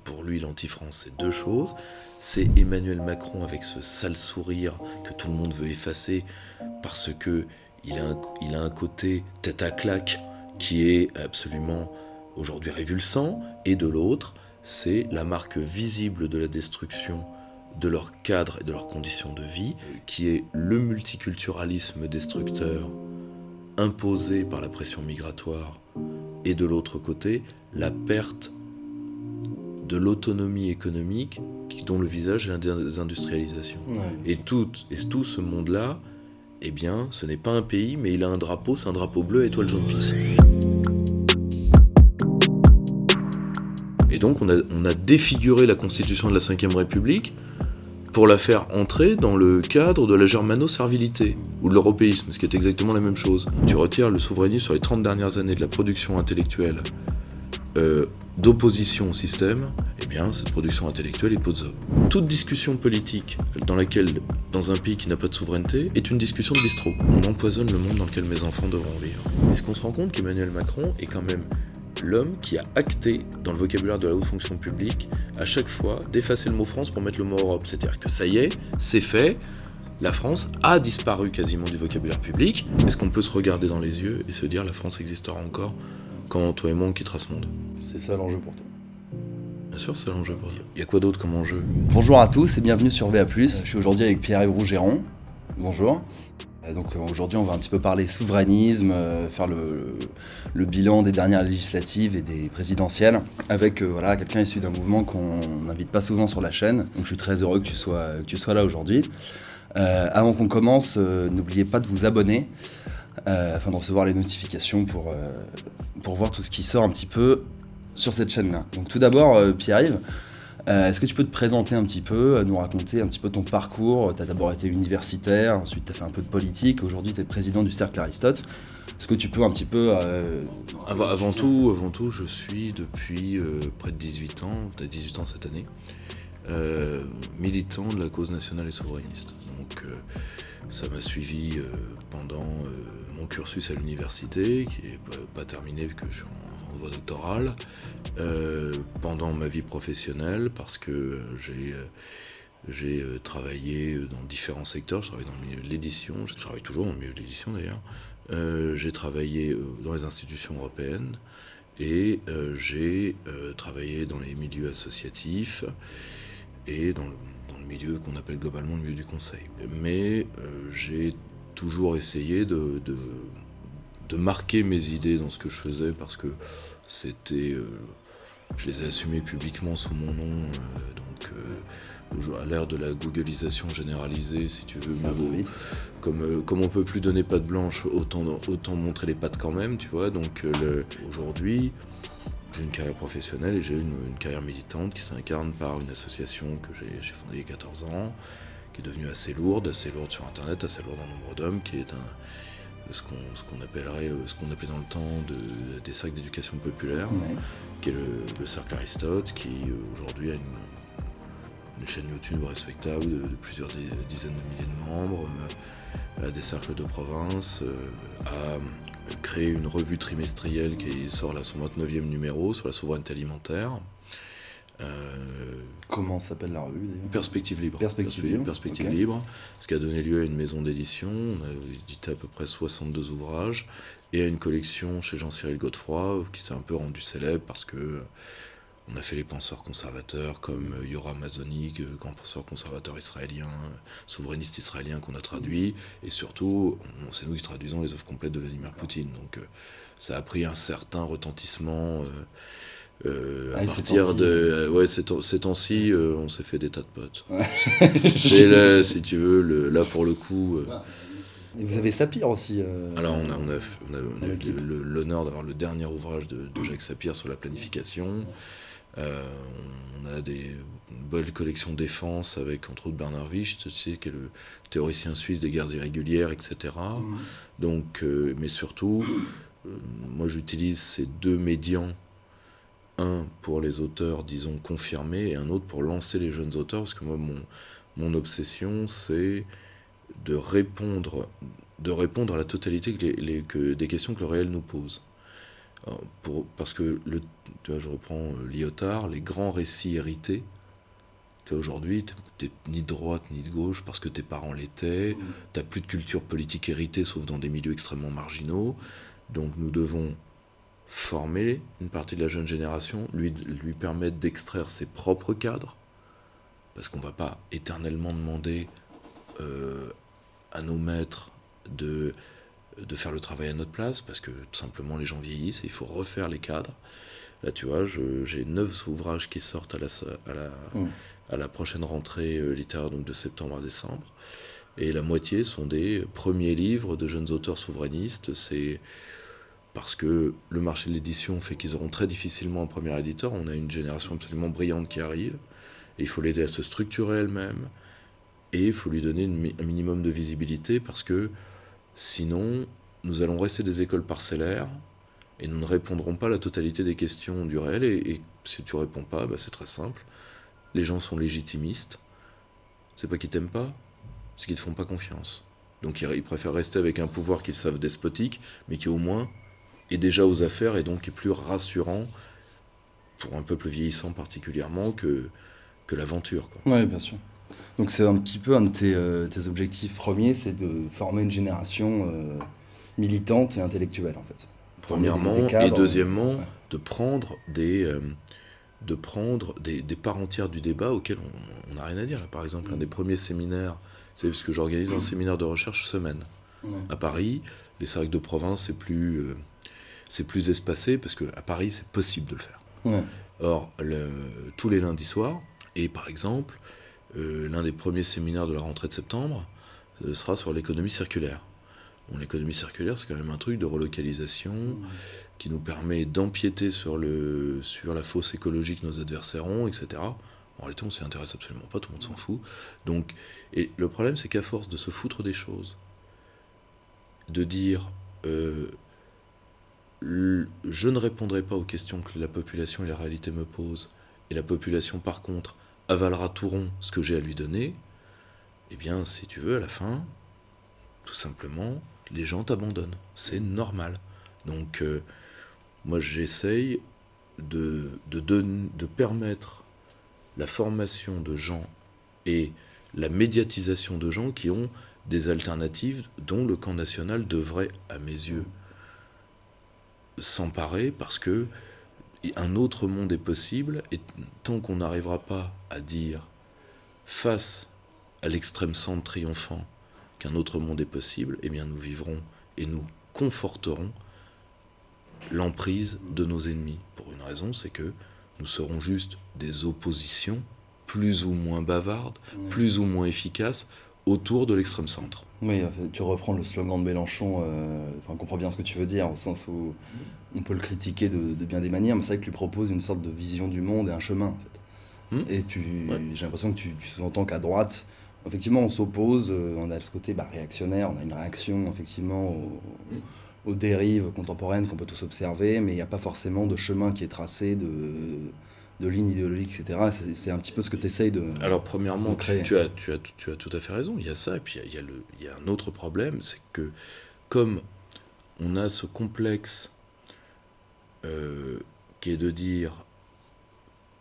pour lui, l'anti-France, c'est deux choses. C'est Emmanuel Macron avec ce sale sourire que tout le monde veut effacer parce que il a un côté tête à claque qui est absolument aujourd'hui révulsant. Et de l'autre, c'est la marque visible de la destruction de leur cadre et de leurs conditions de vie, qui est le multiculturalisme destructeur imposé par la pression migratoire, et de l'autre côté, la perte de l'autonomie économique dont le visage est la désindustrialisation. Ouais. Et tout ce monde-là, eh bien, ce n'est pas un pays, mais il a un drapeau, c'est un drapeau bleu à étoile jaune pisse. Et donc on a défiguré la constitution de la Ve République pour la faire entrer dans le cadre de la germano-servilité, ou de l'européisme, ce qui est exactement la même chose. Tu retires le souverainisme sur les 30 dernières années de la production intellectuelle d'opposition au système, eh bien cette production intellectuelle est pozzo. Toute discussion politique dans un pays qui n'a pas de souveraineté est une discussion de bistrot. On empoisonne le monde dans lequel mes enfants devront vivre. Est-ce qu'on se rend compte qu'Emmanuel Macron est quand même l'homme qui a acté dans le vocabulaire de la haute fonction publique à chaque fois d'effacer le mot France pour mettre le mot Europe. C'est-à-dire que ça y est, c'est fait, la France a disparu quasiment du vocabulaire public. Est-ce qu'on peut se regarder dans les yeux et se dire la France existera encore quand toi et moi on quittera ce monde? C'est ça l'enjeu pour toi. Bien sûr, c'est l'enjeu pour toi. Il y a quoi d'autre comme enjeu? Bonjour à tous et bienvenue sur VA+. Je suis aujourd'hui avec Pierre-Yves Rougeron. Bonjour. Donc aujourd'hui on va un petit peu parler souverainisme, faire le bilan des dernières législatives et des présidentielles avec quelqu'un issu d'un mouvement qu'on n'invite pas souvent sur la chaîne. Donc je suis très heureux que tu sois là aujourd'hui. Avant qu'on commence, n'oubliez pas de vous abonner afin de recevoir les notifications pour voir tout ce qui sort un petit peu sur cette chaîne-là. Donc tout d'abord, Pierre-Yves, est-ce que tu peux te présenter un petit peu, nous raconter un petit peu ton parcours? Tu as d'abord été universitaire, ensuite tu as fait un peu de politique, aujourd'hui tu es président du Cercle Aristote. Est-ce que tu peux un petit peu... Avant tout, je suis depuis près de 18 ans, peut-être 18 ans cette année, militant de la cause nationale et souverainiste. Donc ça m'a suivi pendant mon cursus à l'université, qui n'est pas terminé vu que je suis en voie doctorale, pendant ma vie professionnelle, parce que j'ai travaillé dans différents secteurs. Je travaille dans le milieu de l'édition, je travaille toujours dans le milieu de l'édition d'ailleurs. J'ai travaillé dans les institutions européennes et j'ai travaillé dans les milieux associatifs et dans le milieu qu'on appelle globalement le milieu du conseil. Mais j'ai toujours essayé de marquer mes idées dans ce que je faisais, parce que c'était... je les ai assumées publiquement sous mon nom, à l'ère de la googlisation généralisée, si tu veux. Oui. Comme on peut plus donner patte blanche, autant montrer les pattes quand même, tu vois. Donc aujourd'hui, j'ai une carrière professionnelle et j'ai une carrière militante qui s'incarne par une association que j'ai fondée il y a 14 ans, qui est devenue assez lourde sur Internet, assez lourde en nombre d'hommes, qui est ce qu'on appelait dans le temps des cercles d'éducation populaire, qui est le Cercle Aristote, qui aujourd'hui a une chaîne YouTube respectable de plusieurs dizaines de milliers de membres, a des cercles de province, a créé une revue trimestrielle qui sort là son 29e numéro sur la souveraineté alimentaire. Comment s'appelle la revue d'ailleurs? Perspective Libre. Perspective Okay. Libre, ce qui a donné lieu à une maison d'édition. On a édité à peu près 62 ouvrages et à une collection chez Jean-Cyril Godefroy qui s'est un peu rendue célèbre parce que on a fait les penseurs conservateurs comme Yoram Mazoni, grand penseur conservateur israélien, souverainiste israélien qu'on a traduit, et surtout, c'est nous qui traduisons les œuvres complètes de Vladimir Poutine. Donc ça a pris un certain retentissement à partir de... ces temps-ci, on s'est fait des tas de potes. Ouais. Et là, si tu veux, là pour le coup... Et vous avez Sapir aussi. Alors on a eu l'honneur d'avoir le dernier ouvrage de Jacques Sapir sur la planification. On a une belle collection de défense avec entre autres Bernard Wicht, tu sais, qui est le théoricien suisse des guerres irrégulières, etc. Donc, mais surtout, moi j'utilise ces deux médians, un pour les auteurs, disons, confirmés, et un autre pour lancer les jeunes auteurs, parce que moi, mon obsession, c'est de répondre à la totalité des questions que le réel nous pose. Parce que, tu vois, je reprends Lyotard, les grands récits hérités. Tu vois, aujourd'hui, t'es ni de droite ni de gauche parce que tes parents l'étaient. T'as plus de culture politique héritée, sauf dans des milieux extrêmement marginaux. Donc nous devons former une partie de la jeune génération, lui permettre d'extraire ses propres cadres, parce qu'on ne va pas éternellement demander à nos maîtres de faire le travail à notre place, parce que tout simplement les gens vieillissent et il faut refaire les cadres. Là, tu vois, j'ai 9 ouvrages qui sortent à la prochaine rentrée littéraire, donc de septembre à décembre, et la moitié sont des premiers livres de jeunes auteurs souverainistes. C'est parce que le marché de l'édition fait qu'ils auront très difficilement un premier éditeur. On a une génération absolument brillante qui arrive, et il faut l'aider à se structurer elle-même, et il faut lui donner un minimum de visibilité, parce que sinon, nous allons rester des écoles parcellaires, et nous ne répondrons pas à la totalité des questions du réel, et si tu réponds pas, bah c'est très simple. Les gens sont légitimistes. C'est pas qu'ils t'aiment pas, c'est qu'ils te font pas confiance. Donc ils préfèrent rester avec un pouvoir qu'ils savent despotique, mais qui au moins est déjà aux affaires et donc est plus rassurant pour un peuple vieillissant particulièrement que l'aventure, quoi. Oui, bien sûr. Donc c'est un petit peu un de tes objectifs premiers, c'est de former une génération militante et intellectuelle, en fait. Former Premièrement, des cadres, et deuxièmement, ouais. de prendre des parts entières du débat auxquelles on n'a rien à dire. Là, par exemple, un des premiers séminaires, c'est parce que j'organise un séminaire de recherche semaine. Ouais. À Paris, les cercles de province, c'est plus espacé, parce qu'à Paris, c'est possible de le faire. Ouais. Or, tous les lundis soirs, et par exemple, l'un des premiers séminaires de la rentrée de septembre sera sur l'économie circulaire. Bon, l'économie circulaire, c'est quand même un truc de relocalisation qui nous permet d'empiéter sur la fosse écologique que nos adversaires ont, etc. En réalité, on s'y intéresse absolument pas, tout le monde s'en fout. Donc, et le problème, c'est qu'à force de se foutre des choses, de dire je ne répondrai pas aux questions que la population et la réalité me posent, et la population, par contre, avalera tout rond ce que j'ai à lui donner, eh bien, si tu veux, à la fin, tout simplement, les gens t'abandonnent. C'est normal. Donc, moi, j'essaye de permettre la formation de gens et la médiatisation de gens qui ont des alternatives dont le camp national devrait, à mes yeux, s'emparer, parce que un autre monde est possible, et tant qu'on n'arrivera pas à dire, face à l'extrême centre triomphant, qu'un autre monde est possible, eh bien nous vivrons et nous conforterons l'emprise de nos ennemis. Pour une raison, c'est que nous serons juste des oppositions plus ou moins bavardes, plus ou moins efficaces, autour de l'extrême centre. Oui, tu reprends le slogan de Mélenchon, on comprend bien ce que tu veux dire, au sens où on peut le critiquer de bien des manières, mais c'est vrai que tu lui proposes une sorte de vision du monde et un chemin, en fait. Et j'ai l'impression que tu sous-entends qu'à droite, effectivement, on s'oppose, on a ce côté réactionnaire, on a une réaction, effectivement, aux dérives contemporaines qu'on peut tous observer, mais il n'y a pas forcément de chemin qui est tracé, de ligne idéologique, etc. C'est un petit peu ce que tu essayes de... Alors, premièrement, créer. tu as tout à fait raison, il y a ça, et puis il y a un autre problème, c'est que comme on a ce complexe qui est de dire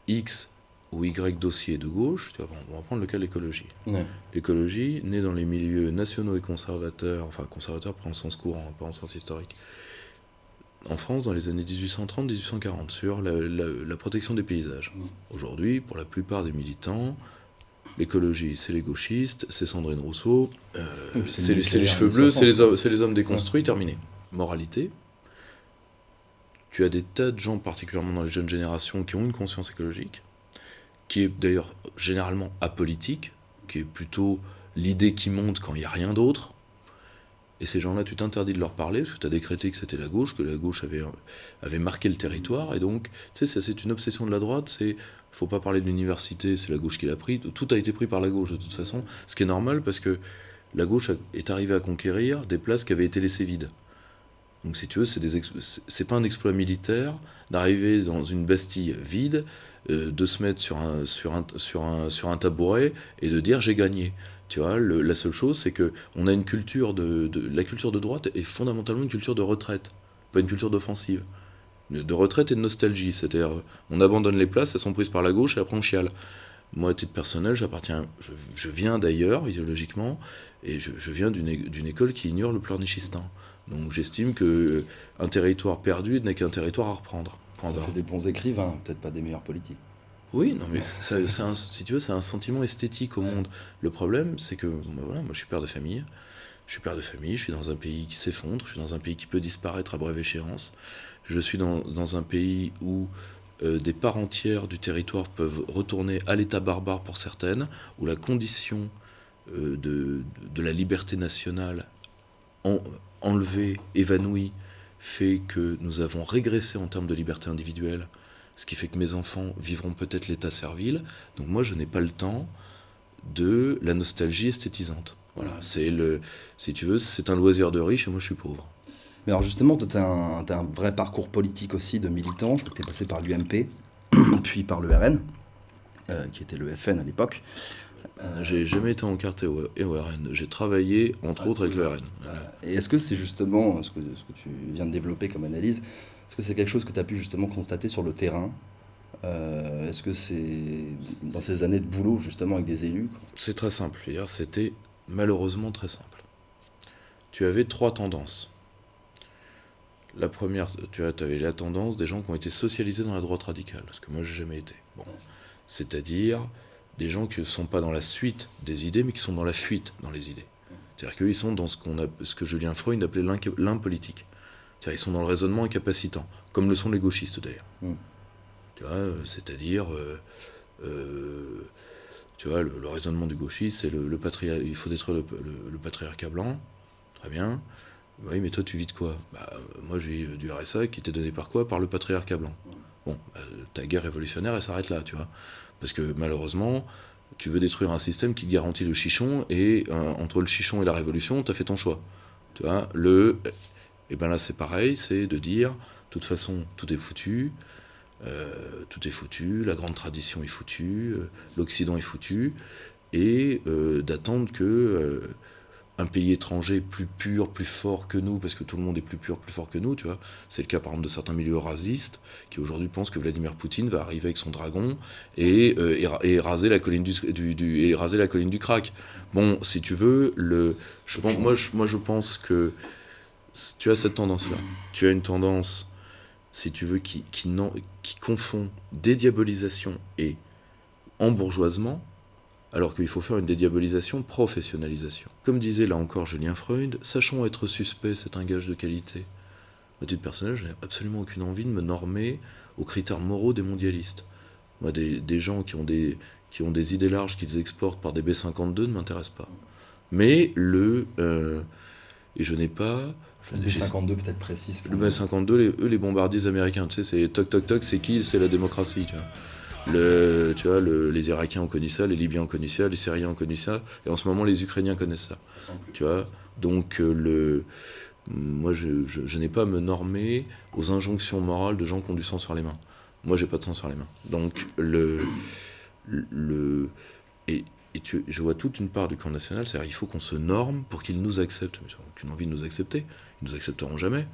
X ou Y dossier de gauche, tu vois, on va prendre le cas de l'écologie. Ouais. L'écologie, née dans les milieux nationaux et conservateurs, enfin conservateurs pas en sens courant, pas en sens historique, en France dans les années 1830-1840, sur la protection des paysages. Aujourd'hui, pour la plupart des militants, l'écologie, c'est les gauchistes, c'est Sandrine Rousseau, c'est les cheveux bleus, c'est les hommes déconstruits, terminé. Moralité, tu as des tas de gens, particulièrement dans les jeunes générations, qui ont une conscience écologique, qui est d'ailleurs généralement apolitique, qui est plutôt l'idée qui monte quand il n'y a rien d'autre. Et ces gens-là, tu t'interdis de leur parler, parce que tu as décrété que c'était la gauche, que la gauche avait marqué le territoire, et donc, tu sais, c'est une obsession de la droite, faut pas parler de l'université, c'est la gauche qui l'a pris, tout a été pris par la gauche de toute façon, ce qui est normal, parce que la gauche est arrivée à conquérir des places qui avaient été laissées vides. Donc si tu veux, c'est pas un exploit militaire d'arriver dans une Bastille vide, de se mettre sur un tabouret et de dire j'ai gagné. Tu vois, la seule chose, c'est que on a une culture la culture de droite est fondamentalement une culture de retraite, pas une culture d'offensive. de retraite et de nostalgie. C'est-à-dire, on abandonne les places, elles sont prises par la gauche et après on chiale. Moi, à titre personnel, je viens d'ailleurs, idéologiquement, et je viens d'une école qui ignore le pleurnichistin. Donc j'estime qu'un territoire perdu n'est qu'un territoire à reprendre. Ça fait des bons écrivains, peut-être pas des meilleurs politiques. Oui, non, mais si tu veux, c'est un sentiment esthétique au monde. Le problème, c'est que voilà, moi je suis père de famille. Je suis dans un pays qui s'effondre, je suis dans un pays qui peut disparaître à brève échéance. Je suis dans un pays où des parts entières du territoire peuvent retourner à l'état barbare pour certaines, où la condition de la liberté nationale enlevée, évanouie, fait que nous avons régressé en termes de liberté individuelle, ce qui fait que mes enfants vivront peut-être l'état servile. Donc moi, je n'ai pas le temps de la nostalgie esthétisante. Voilà, si tu veux, c'est un loisir de riche et moi je suis pauvre. Mais alors justement, tu as un vrai parcours politique aussi de militant. Je crois que tu es passé par l'UMP, puis par le RN, qui était le FN à l'époque. J'ai jamais été encarté au RN. J'ai travaillé, entre autres, avec le RN. Et est-ce que c'est justement ce que tu viens de développer comme analyse, est-ce que c'est quelque chose que tu as pu justement constater sur le terrain? Est-ce que c'est dans ces années de boulot justement avec des élus? C'est très simple. C'était malheureusement très simple. Tu avais 3 tendances. La première, tu avais la tendance des gens qui ont été socialisés dans la droite radicale, ce que moi j'ai jamais été. Bon. C'est-à-dire des gens qui ne sont pas dans la suite des idées, mais qui sont dans la fuite dans les idées. C'est-à-dire qu'eux, ils sont dans ce que Julien Freud appelait l'impolitique. C'est-à-dire qu'ils sont dans le raisonnement incapacitant, comme le sont les gauchistes d'ailleurs. Tu vois, c'est-à-dire, tu vois, le raisonnement du gauchiste, c'est il faut détruire le patriarcat blanc. Très bien. Oui, mais toi, tu vis de quoi? Moi, j'ai du RSA qui était donné par quoi? Par le patriarcat blanc. Bon, ta guerre révolutionnaire, elle s'arrête là, tu vois. Parce que malheureusement, tu veux détruire un système qui garantit le chichon, et entre le chichon et la révolution, tu as fait ton choix. Tu vois, et bien là, c'est pareil, c'est de dire, de toute façon, tout est foutu, la grande tradition est foutue, l'Occident est foutu, et d'attendre que un pays étranger plus pur, plus fort que nous, parce que tout le monde est plus pur, plus fort que nous, tu vois. C'est le cas par exemple de certains milieux racistes qui aujourd'hui pensent que Vladimir Poutine va arriver avec son dragon et raser la colline du crack. Bon, si tu veux, moi je pense que tu as cette tendance-là. Tu as une tendance, si tu veux, qui confond dédiabolisation et embourgeoisement, alors qu'il faut faire une dédiabolisation, professionnalisation. Comme disait là encore Julien Freud, sachons être suspect, c'est un gage de qualité. À titre personnel, je n'ai absolument aucune envie de me normer aux critères moraux des mondialistes. Moi, des gens qui ont des idées larges qu'ils exportent par des B-52 ne m'intéressent pas. Mais et je n'ai pas... Le B-52 peut-être précise. Le B-52, les bombardiers américains, tu sais, c'est toc toc toc, c'est qui? C'est la démocratie, tu vois. Les Irakiens ont connu ça, les Libyens ont connu ça, les Syriens ont connu ça, et en ce moment les Ukrainiens connaissent ça. Tu vois, donc moi je n'ai pas à me normer aux injonctions morales de gens qui ont du sang sur les mains. Moi j'ai pas de sang sur les mains. Donc je vois toute une part du camp national, c'est-à-dire il faut qu'on se norme pour qu'ils nous acceptent. Mais ils n'ont aucune envie de nous accepter, ils nous accepteront jamais.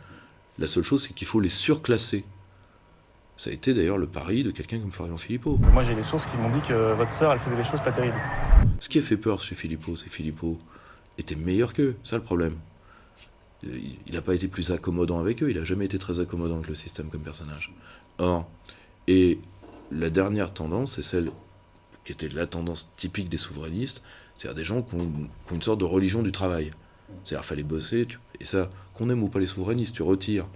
La seule chose c'est qu'il faut les surclasser. Ça a été d'ailleurs le pari de quelqu'un comme Florian Philippot. Moi j'ai des sources qui m'ont dit que votre sœur elle faisait des choses pas terribles. Ce qui a fait peur chez Philippot, c'est que Philippot était meilleur qu'eux, c'est ça le problème. Il n'a pas été plus accommodant avec eux, il n'a jamais été très accommodant avec le système comme personnage. Or, et la dernière tendance, c'est celle qui était la tendance typique des souverainistes, c'est-à-dire des gens qui ont une sorte de religion du travail. C'est-à-dire qu'il fallait bosser, et ça, qu'on aime ou pas les souverainistes, tu retires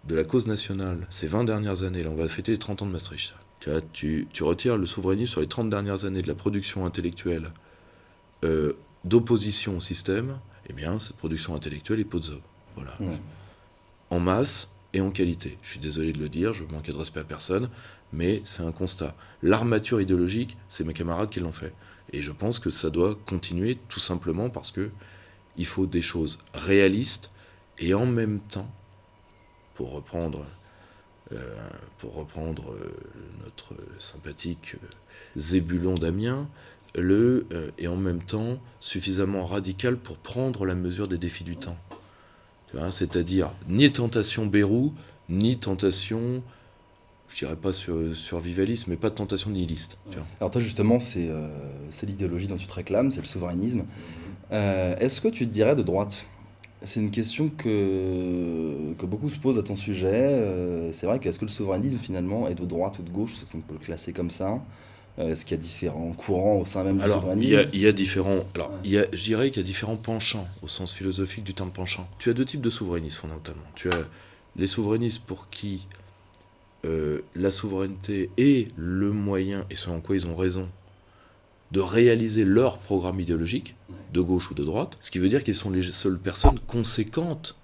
de la cause nationale, ces 20 dernières années, là on va fêter les 30 ans de Maastricht. Tu retires le souverainisme sur les 30 dernières années de la production intellectuelle d'opposition au système, eh bien cette production intellectuelle est peau de zob. Voilà. En masse et en qualité. Je suis désolé de le dire, je manque de respect à personne, mais c'est un constat. L'armature idéologique, c'est mes camarades qui l'ont fait. Et je pense que ça doit continuer tout simplement parce que il faut des choses réalistes et en même temps, pour reprendre notre sympathique Zébulon d'Amiens, et en même temps suffisamment radical pour prendre la mesure des défis du temps. Tu vois, c'est-à-dire ni tentation Bérou, ni tentation, je dirais pas survivaliste, mais pas de tentation nihiliste. Tu vois. Alors toi justement, c'est l'idéologie dont tu te réclames, c'est le souverainisme. Est-ce que tu te dirais de droite? C'est une question que beaucoup se posent à ton sujet. C'est vrai est-ce que le souverainisme finalement est de droite ou de gauche? Est-ce qu'on peut le classer comme ça? Est-ce qu'il y a différents courants au sein même du Alors, souverainisme? il y a différents. Alors, je dirais qu'il y a différents penchants au sens philosophique du terme penchant. Tu as deux types de souverainistes fondamentalement. Tu as les souverainistes pour qui la souveraineté est le moyen, et ce en quoi ils ont raison, de réaliser leur programme idéologique, de gauche ou de droite, ce qui veut dire qu'ils sont les seules personnes conséquentes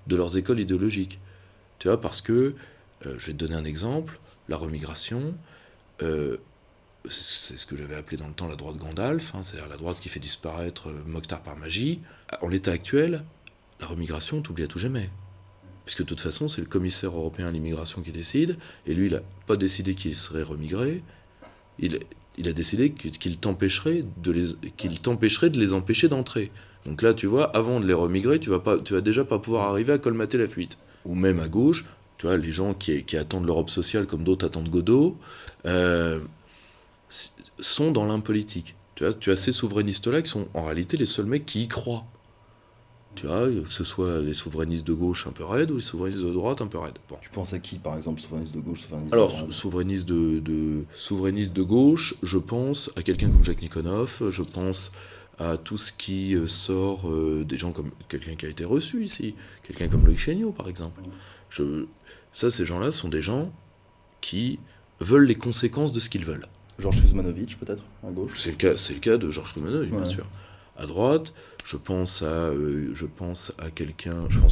de leurs écoles idéologiques. Tu vois, parce que, je vais te donner un exemple, la remigration, c'est ce que j'avais appelé dans le temps la droite Gandalf, hein, c'est-à-dire la droite qui fait disparaître Mokhtar par magie. En l'état actuel, la remigration, t'oublie à tout jamais. Puisque de toute façon, c'est le commissaire européen à l'immigration qui décide, et lui, il n'a pas décidé qu'il serait remigré, il a décidé qu'il t'empêcherait de les empêcher d'entrer. Donc là, tu vois, avant de les remigrer, tu vas déjà pas pouvoir arriver à colmater la fuite. Ou même à gauche, tu vois, les gens qui attendent l'Europe sociale comme d'autres attendent Godot, sont dans l'impolitique. Tu as ces souverainistes-là qui sont en réalité les seuls mecs qui y croient. Tu vois, que ce soit les souverainistes de gauche un peu raides ou les souverainistes de droite un peu raides. Bon. Tu penses à qui, par exemple, souverainiste de gauche, souverainiste Alors, de droite? souverainiste de gauche, je pense à quelqu'un comme Jacques Nikonov, je pense à tout ce qui sort des gens comme quelqu'un qui a été reçu ici, quelqu'un comme Loïc Chéniaud, par exemple. Ces gens-là sont des gens qui veulent les conséquences de ce qu'ils veulent. Georges Kuzmanovic, peut-être, à gauche? C'est le cas de Georges Kuzmanovic, bien sûr. À droite, je pense à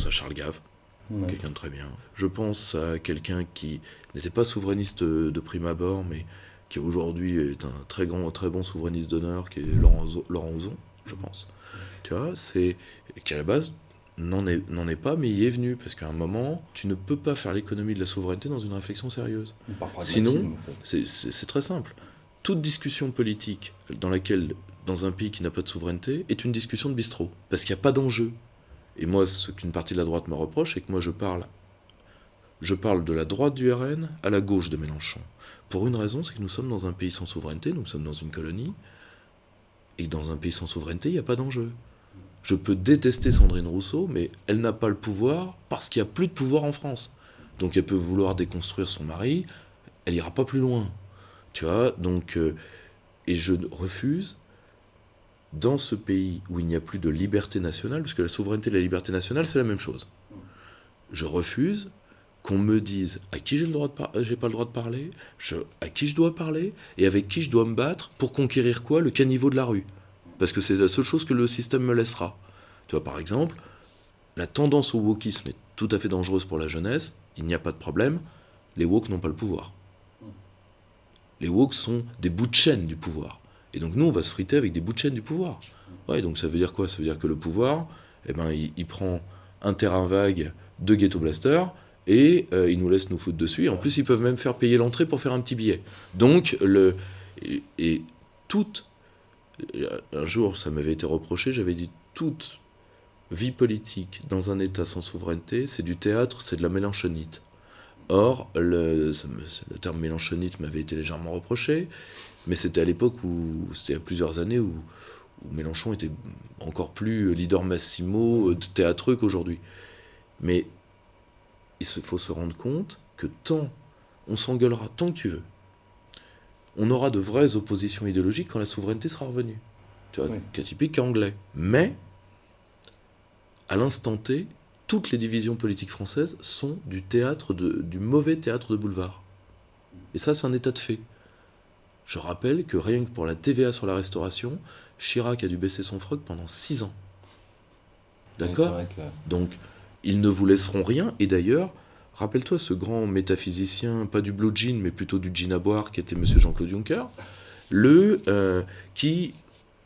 Charles Gave, quelqu'un de très bien. Je pense à quelqu'un qui n'était pas souverainiste de prime abord, mais qui aujourd'hui est un très bon souverainiste d'honneur, qui est Laurent Ozon, je pense. Tu vois, qui à la base n'en est pas, mais il y est venu, parce qu'à un moment, tu ne peux pas faire l'économie de la souveraineté dans une réflexion sérieuse. Sinon, c'est très simple. Toute discussion politique dans un pays qui n'a pas de souveraineté est une discussion de bistrot, parce qu'il n'y a pas d'enjeu. Et moi, ce qu'une partie de la droite me reproche, c'est que moi je parle de la droite du RN à la gauche de Mélenchon. Pour une raison, c'est que nous sommes dans un pays sans souveraineté, nous sommes dans une colonie, et dans un pays sans souveraineté, il n'y a pas d'enjeu. Je peux détester Sandrine Rousseau, mais elle n'a pas le pouvoir parce qu'il n'y a plus de pouvoir en France. Donc elle peut vouloir déconstruire son mari, elle n'ira pas plus loin. Tu vois, donc... et je refuse, dans ce pays où il n'y a plus de liberté nationale, parce que la souveraineté et la liberté nationale, c'est la même chose. Je refuse qu'on me dise à qui j'ai pas le droit de parler, à qui je dois parler, et avec qui je dois me battre pour conquérir quoi? Le caniveau de la rue. Parce que c'est la seule chose que le système me laissera. Tu vois, par exemple, la tendance au wokisme est tout à fait dangereuse pour la jeunesse, il n'y a pas de problème, les woke n'ont pas le pouvoir. Les woke sont des bouts de chaîne du pouvoir. Et donc nous, on va se friter avec des bouts de chaîne du pouvoir. Ouais, donc ça veut dire quoi? Ça veut dire que le pouvoir, il prend un terrain vague de Ghetto Blaster et il nous laisse nous foutre dessus. Et en plus, ils peuvent même faire payer l'entrée pour faire un petit billet. Donc, un jour, ça m'avait été reproché, j'avais dit toute vie politique dans un État sans souveraineté, c'est du théâtre, c'est de la mélanchonite. Or, le terme mélanchonite m'avait été légèrement reproché, mais c'était à l'époque c'était il y a plusieurs années où Mélenchon était encore plus leader massimo théâtreux qu'aujourd'hui. Mais il faut se rendre compte que on s'engueulera tant que tu veux. On aura de vraies oppositions idéologiques quand la souveraineté sera revenue. Tu vois, cas typique, cas anglais. Mais, à l'instant T, toutes les divisions politiques françaises sont du mauvais théâtre de boulevard. Et ça, c'est un état de fait. Je rappelle que rien que pour la TVA sur la restauration, Chirac a dû baisser son froc pendant 6 ans. D'accord ? Donc, ils ne vous laisseront rien. Et d'ailleurs, rappelle-toi ce grand métaphysicien, pas du blue jean, mais plutôt du jean à boire, qui était M. Jean-Claude Juncker, qui,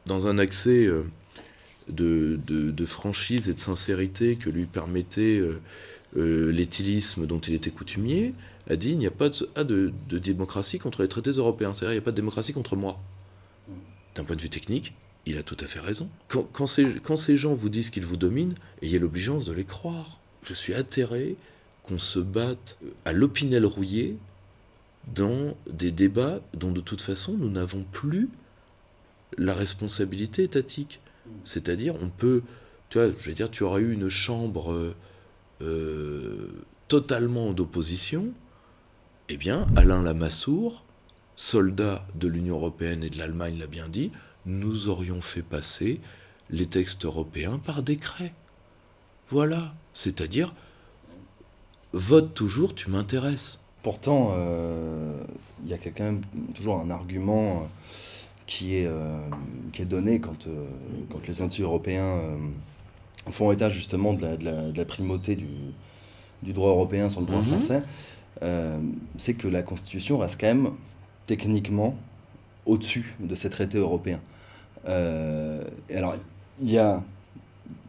dans un accès de franchise et de sincérité que lui permettait l'éthylisme dont il était coutumier, a dit il n'y a pas de démocratie contre les traités européens, c'est-à-dire il n'y a pas de démocratie contre moi. D'un point de vue technique, il a tout à fait raison. Quand ces gens vous disent qu'ils vous dominent, ayez l'obligeance de les croire. Je suis atterré qu'on se batte à l'opinel rouillé dans des débats dont de toute façon nous n'avons plus la responsabilité étatique. C'est-à-dire, on peut, tu vois, je veux dire, tu auras eu une chambre totalement d'opposition, eh bien, Alain Lamassoure, soldat de l'Union européenne et de l'Allemagne, l'a bien dit, nous aurions fait passer les textes européens par décret. Voilà, c'est-à-dire, vote toujours, tu m'intéresses. Pourtant, il y a quand même toujours un argument qui est donné quand les instituts européens font état justement de la primauté du droit européen sur le droit français. C'est que la Constitution reste quand même techniquement au-dessus de ces traités européens. Et alors, il y a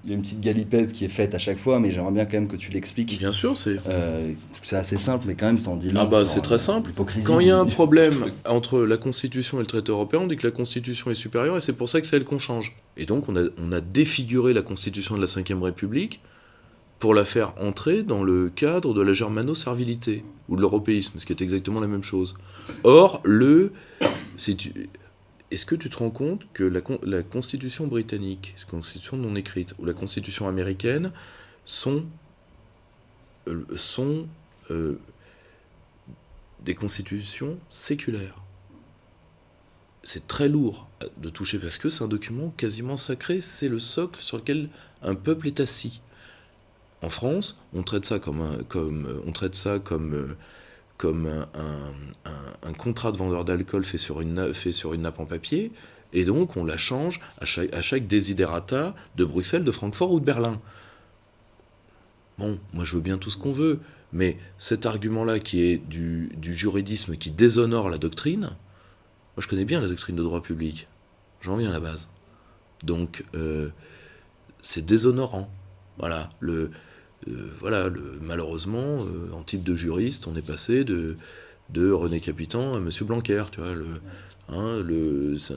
une petite galipette qui est faite à chaque fois, mais j'aimerais bien quand même que tu l'expliques. Bien sûr, C'est assez simple, mais quand même, ça en dit long. Ah bah c'est très simple. Quand il y a un problème entre la Constitution et le traité européen, on dit que la Constitution est supérieure et c'est pour ça que c'est elle qu'on change. Et donc on a défiguré la Constitution de la Ve République pour la faire entrer dans le cadre de la germano-servilité ou de l'européisme, ce qui est exactement la même chose. Or, est-ce que tu te rends compte que la Constitution britannique, la Constitution non écrite, ou la Constitution américaine sont des constitutions séculaires? C'est très lourd de toucher parce que c'est un document quasiment sacré, c'est le socle sur lequel un peuple est assis. En France, on traite ça comme un contrat de vendeur d'alcool fait sur une nappe en papier, et donc on la change à chaque desiderata de Bruxelles, de Francfort ou de Berlin. Bon, moi je veux bien tout ce qu'on veut, mais cet argument-là qui est du juridisme qui déshonore la doctrine, moi je connais bien la doctrine de droit public, j'en viens à la base. Donc c'est déshonorant. Voilà, malheureusement, en type de juriste, on est passé de René Capitan à Monsieur Blanquer, tu vois, c'est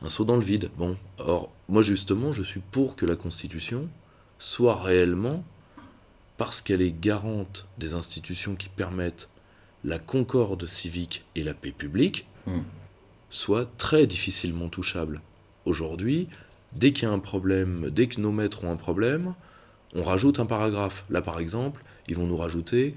un saut dans le vide. Bon, or, moi justement, je suis pour que la Constitution soit réellement, parce qu'elle est garante des institutions qui permettent la concorde civique et la paix publique, soit très difficilement touchable. Aujourd'hui, dès qu'il y a un problème, dès que nos maîtres ont un problème, on rajoute un paragraphe. Là, par exemple, ils vont nous rajouter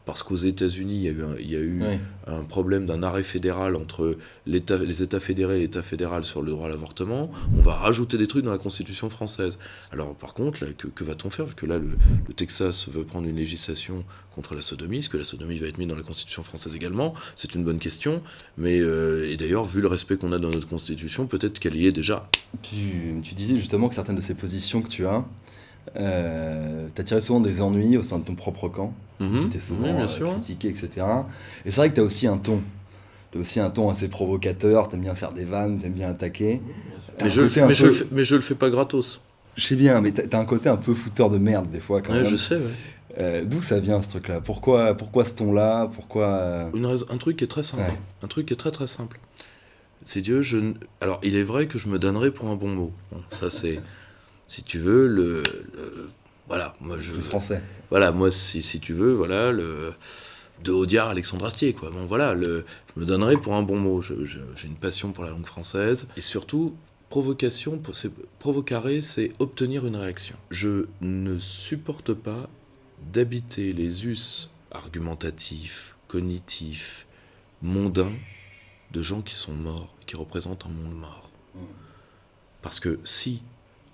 parce qu'aux États-Unis, il y a eu un problème d'un arrêt fédéral entre les États fédérés et l'État fédéral sur le droit à l'avortement, on va rajouter des trucs dans la Constitution française. Alors, par contre, là, que va-t-on faire? Vu que là, le Texas veut prendre une législation contre la sodomie, est-ce que la sodomie va être mise dans la Constitution française également? C'est une bonne question, mais et d'ailleurs, vu le respect qu'on a dans notre Constitution, peut-être qu'elle y est déjà. Tu disais justement que certaines de ces positions que tu as, t'as tiré souvent des ennuis au sein de ton propre camp, qui était souvent critiqué, etc. Et c'est vrai que t'as aussi un ton. T'as aussi un ton assez provocateur, t'aimes bien faire des vannes, t'aimes bien attaquer. Mais je le fais pas gratos. Je sais bien, mais t'as un côté un peu fouteur de merde des fois quand même. Je sais, d'où ça vient ce truc-là? Pourquoi ce ton-là? Pourquoi un truc qui est très simple. Un truc qui est très très simple. C'est Dieu, alors il est vrai que je me donnerais pour un bon mot. Bon, ça c'est... Si tu veux, voilà, moi je... français. Voilà, moi si tu veux, voilà, de Audiard à Alexandre Astier, quoi. Bon, voilà, je me donnerais pour un bon mot. J'ai une passion pour la langue française. Et surtout, provocare, c'est obtenir une réaction. Je ne supporte pas d'habiter les us argumentatifs, cognitifs, mondains de gens qui sont morts, qui représentent un monde mort. Parce que si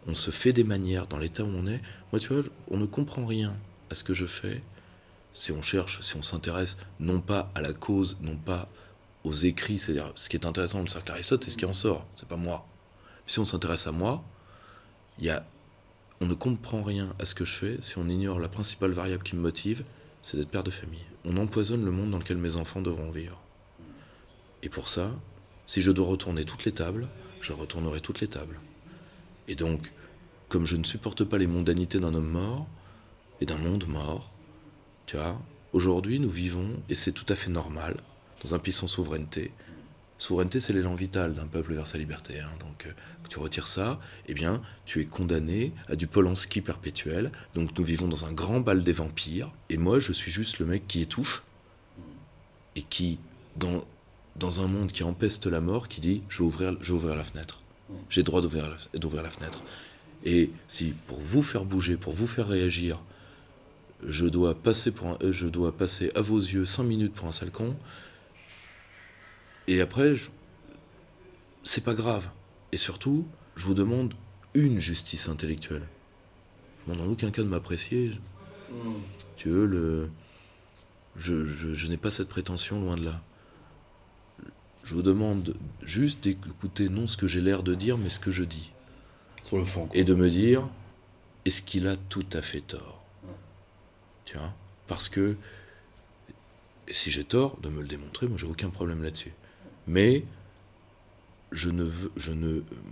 on se fait des manières dans l'état où on est, moi tu vois, on ne comprend rien à ce que je fais si on cherche, si on s'intéresse non pas à la cause, non pas aux écrits, c'est-à-dire ce qui est intéressant dans le cercle Aristote, c'est ce qui en sort, c'est pas moi. Si on s'intéresse à moi, on ne comprend rien à ce que je fais si on ignore la principale variable qui me motive, c'est d'être père de famille. On empoisonne le monde dans lequel mes enfants devront vivre. Et pour ça, si je dois retourner toutes les tables, je retournerai toutes les tables. Et donc, comme je ne supporte pas les mondanités d'un homme mort et d'un monde mort, tu vois, aujourd'hui nous vivons, et c'est tout à fait normal, dans un pays sans souveraineté, Souveraineté, c'est l'élan vital d'un peuple vers sa liberté. Donc, tu retires ça, eh bien, tu es condamné à du Polanski perpétuel. Donc, nous vivons dans un grand bal des vampires. Et moi, je suis juste le mec qui étouffe et qui, dans un monde qui empeste la mort, qui dit « je vais ouvrir la fenêtre. J'ai le droit d'ouvrir la fenêtre. » Et si, pour vous faire bouger, pour vous faire réagir, je dois passer à vos yeux 5 minutes pour un sale con, et après, c'est pas grave. Et surtout, je vous demande une justice intellectuelle. Je ne demande en aucun cas de m'apprécier. Tu veux, je n'ai pas cette prétention, loin de là. Je vous demande juste d'écouter non ce que j'ai l'air de dire, mais ce que je dis. Sur le fond, quoi. Et de me dire, est-ce qu'il a tout à fait tort ? Tu vois ? Parce que, si j'ai tort, de me le démontrer, moi j'ai aucun problème là-dessus. Mais,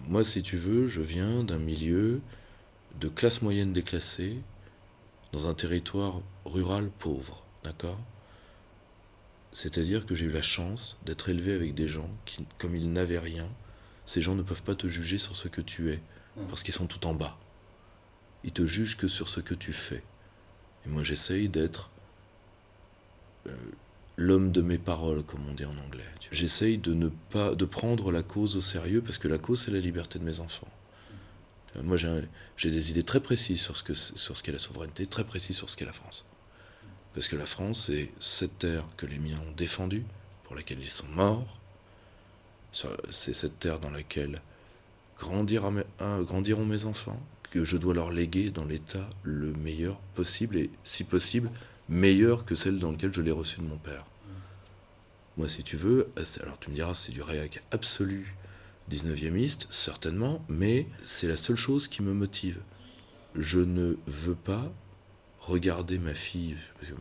moi si tu veux, je viens d'un milieu de classe moyenne déclassée, dans un territoire rural pauvre, d'accord ? C'est-à-dire que j'ai eu la chance d'être élevé avec des gens qui, comme ils n'avaient rien, ces gens ne peuvent pas te juger sur ce que tu es, parce qu'ils sont tout en bas. Ils te jugent que sur ce que tu fais. Et moi j'essaye d'être l'homme de mes paroles, comme on dit en anglais. J'essaye de prendre la cause au sérieux, parce que la cause, c'est la liberté de mes enfants. Moi, j'ai des idées très précises sur ce qu'est la souveraineté, très précises sur ce qu'est la France. Parce que la France, c'est cette terre que les miens ont défendue, pour laquelle ils sont morts. C'est cette terre dans laquelle grandiront mes enfants, que je dois leur léguer dans l'état le meilleur possible, et si possible, meilleur que celle dans laquelle je l'ai reçu de mon père. Moi, si tu veux, alors tu me diras, c'est du réac absolu 19e-iste, certainement, mais c'est la seule chose qui me motive. Je ne veux pas regarder ma fille, parce que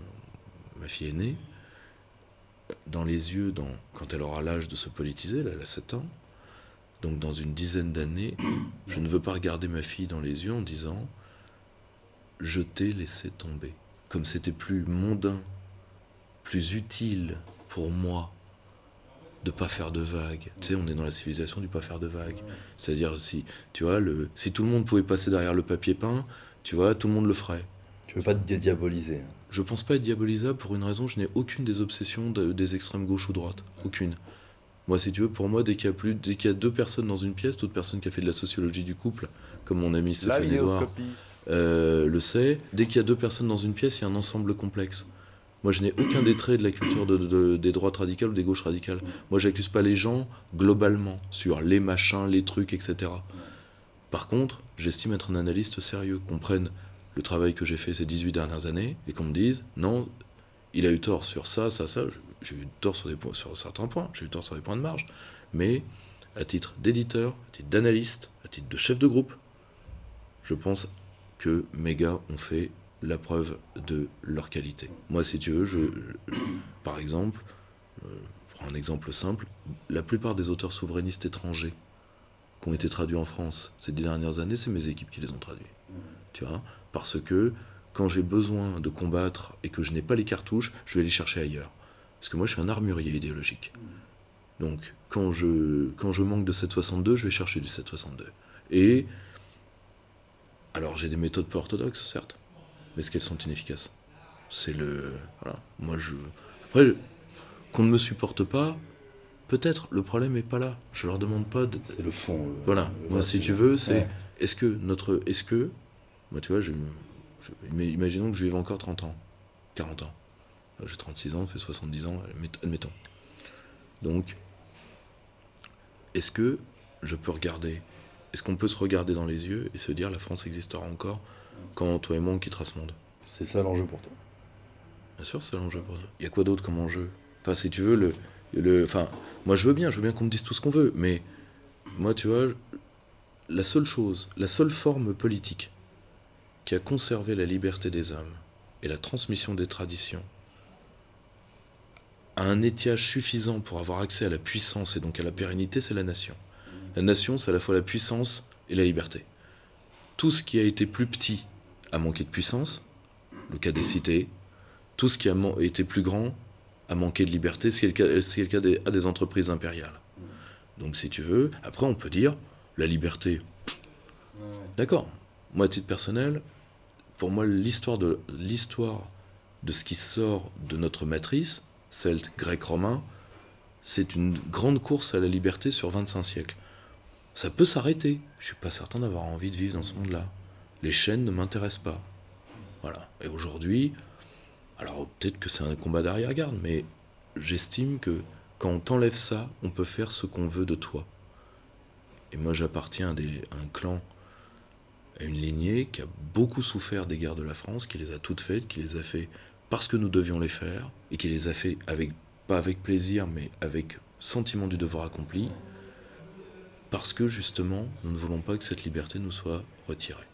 ma fille est née, dans les yeux, quand elle aura l'âge de se politiser, là, elle a 7 ans, donc dans une dizaine d'années, je ne veux pas regarder ma fille dans les yeux en disant « je t'ai laissé tomber ». Comme c'était plus mondain, plus utile pour moi de pas faire de vagues. Tu sais, on est dans la civilisation du pas faire de vagues. C'est-à-dire, si tout le monde pouvait passer derrière le papier peint, tu vois, tout le monde le ferait. Tu veux pas te dédiaboliser. Je pense pas être diabolisable pour une raison, je n'ai aucune des obsessions des extrêmes gauche ou droite. Aucune. Moi, si tu veux, pour moi, dès qu'il y a 2 personnes dans une pièce, toute personne qui a fait de la sociologie du couple, comme mon ami Stéphane Edouard le sait, dès qu'il y a 2 personnes dans une pièce, il y a un ensemble complexe. Moi, je n'ai aucun des traits de la culture des droites radicales ou des gauches radicales. Moi, j'accuse pas les gens globalement sur les machins, les trucs, etc. Par contre, j'estime être un analyste sérieux, qu'on prenne le travail que j'ai fait ces 18 dernières années et qu'on me dise, non, il a eu tort sur ça. J'ai eu tort sur certains points, j'ai eu tort sur des points de marge. Mais à titre d'éditeur, à titre d'analyste, à titre de chef de groupe, je pense que mes gars ont fait la preuve de leur qualité. Moi, si tu veux, par exemple, je prends un exemple simple, la plupart des auteurs souverainistes étrangers qui ont été traduits en France ces 10 dernières années, c'est mes équipes qui les ont traduits. Tu vois ? Parce que quand j'ai besoin de combattre et que je n'ai pas les cartouches, je vais les chercher ailleurs. Parce que moi, je suis un armurier idéologique. Donc, quand je manque de 7,62, je vais chercher du 7,62. Et alors, j'ai des méthodes peu orthodoxes, certes, mais est-ce qu'elles sont inefficaces ? C'est voilà. Moi, après, qu'on ne me supporte pas, peut-être, le problème n'est pas là. Je leur demande pas de... C'est le fond. Voilà. Moi, si tu veux, c'est... Ouais. Est-ce que... Moi, tu vois, imaginons que je vive encore 30 ans, 40 ans. J'ai 36 ans, ça fait 70 ans, admettons. Donc, est-ce que je peux regarder... Est-ce qu'on peut se regarder dans les yeux et se dire la France existera encore quand toi et moi on quittera ce monde ? C'est ça l'enjeu pour toi. Bien sûr, c'est l'enjeu pour toi. Il y a quoi d'autre comme enjeu ? Enfin, si tu veux, moi je veux bien qu'on me dise tout ce qu'on veut, mais moi, tu vois, la seule forme politique qui a conservé la liberté des hommes et la transmission des traditions à un étiage suffisant pour avoir accès à la puissance et donc à la pérennité, c'est la nation. La nation, c'est à la fois la puissance et la liberté. Tout ce qui a été plus petit a manqué de puissance, le cas des cités. Tout ce qui a été plus grand a manqué de liberté, c'est le cas des entreprises impériales. Donc si tu veux, après on peut dire, la liberté, d'accord. Moi, à titre personnel, pour moi, l'histoire de ce qui sort de notre matrice, celte, grec, romain, c'est une grande course à la liberté sur 25 siècles. Ça peut s'arrêter. Je suis pas certain d'avoir envie de vivre dans ce monde-là. Les chaînes ne m'intéressent pas. Voilà. Et aujourd'hui, alors peut-être que c'est un combat d'arrière-garde, mais j'estime que quand on t'enlève ça, on peut faire ce qu'on veut de toi. Et moi, j'appartiens à un clan, à une lignée qui a beaucoup souffert des guerres de la France, qui les a toutes faites, qui les a fait parce que nous devions les faire, et qui les a fait pas avec plaisir, mais avec sentiment du devoir accompli, parce que justement, nous ne voulons pas que cette liberté nous soit retirée.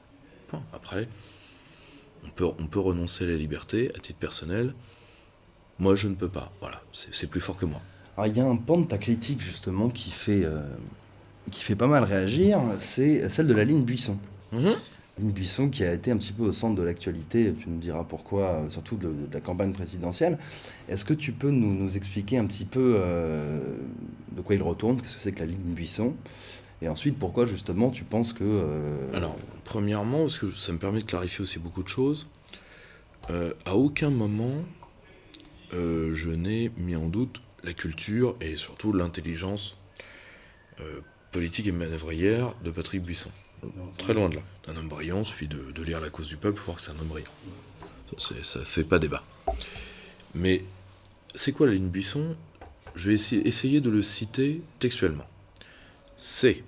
Bon, après, on peut renoncer à la liberté, à titre personnel. Moi, je ne peux pas. Voilà, c'est plus fort que moi. Alors, il y a un pan de ta critique, justement, qui fait pas mal réagir, c'est celle de la ligne Buisson. Ligne Buisson qui a été un petit peu au centre de l'actualité, tu nous diras pourquoi, surtout de la campagne présidentielle. Est-ce que tu peux nous expliquer un petit peu de quoi il retourne, qu'est-ce que c'est que la ligne Buisson, et ensuite pourquoi justement tu penses que... Alors, premièrement, parce que ça me permet de clarifier aussi beaucoup de choses, à aucun moment je n'ai mis en doute la culture et surtout l'intelligence politique et manœuvrière de Patrick Buisson. Très loin de là. Un homme brillant, il suffit de lire La cause du peuple pour voir que c'est un homme brillant. Ça fait pas débat. Mais c'est quoi la ligne Buisson ? Je vais essayer de le citer textuellement. C'est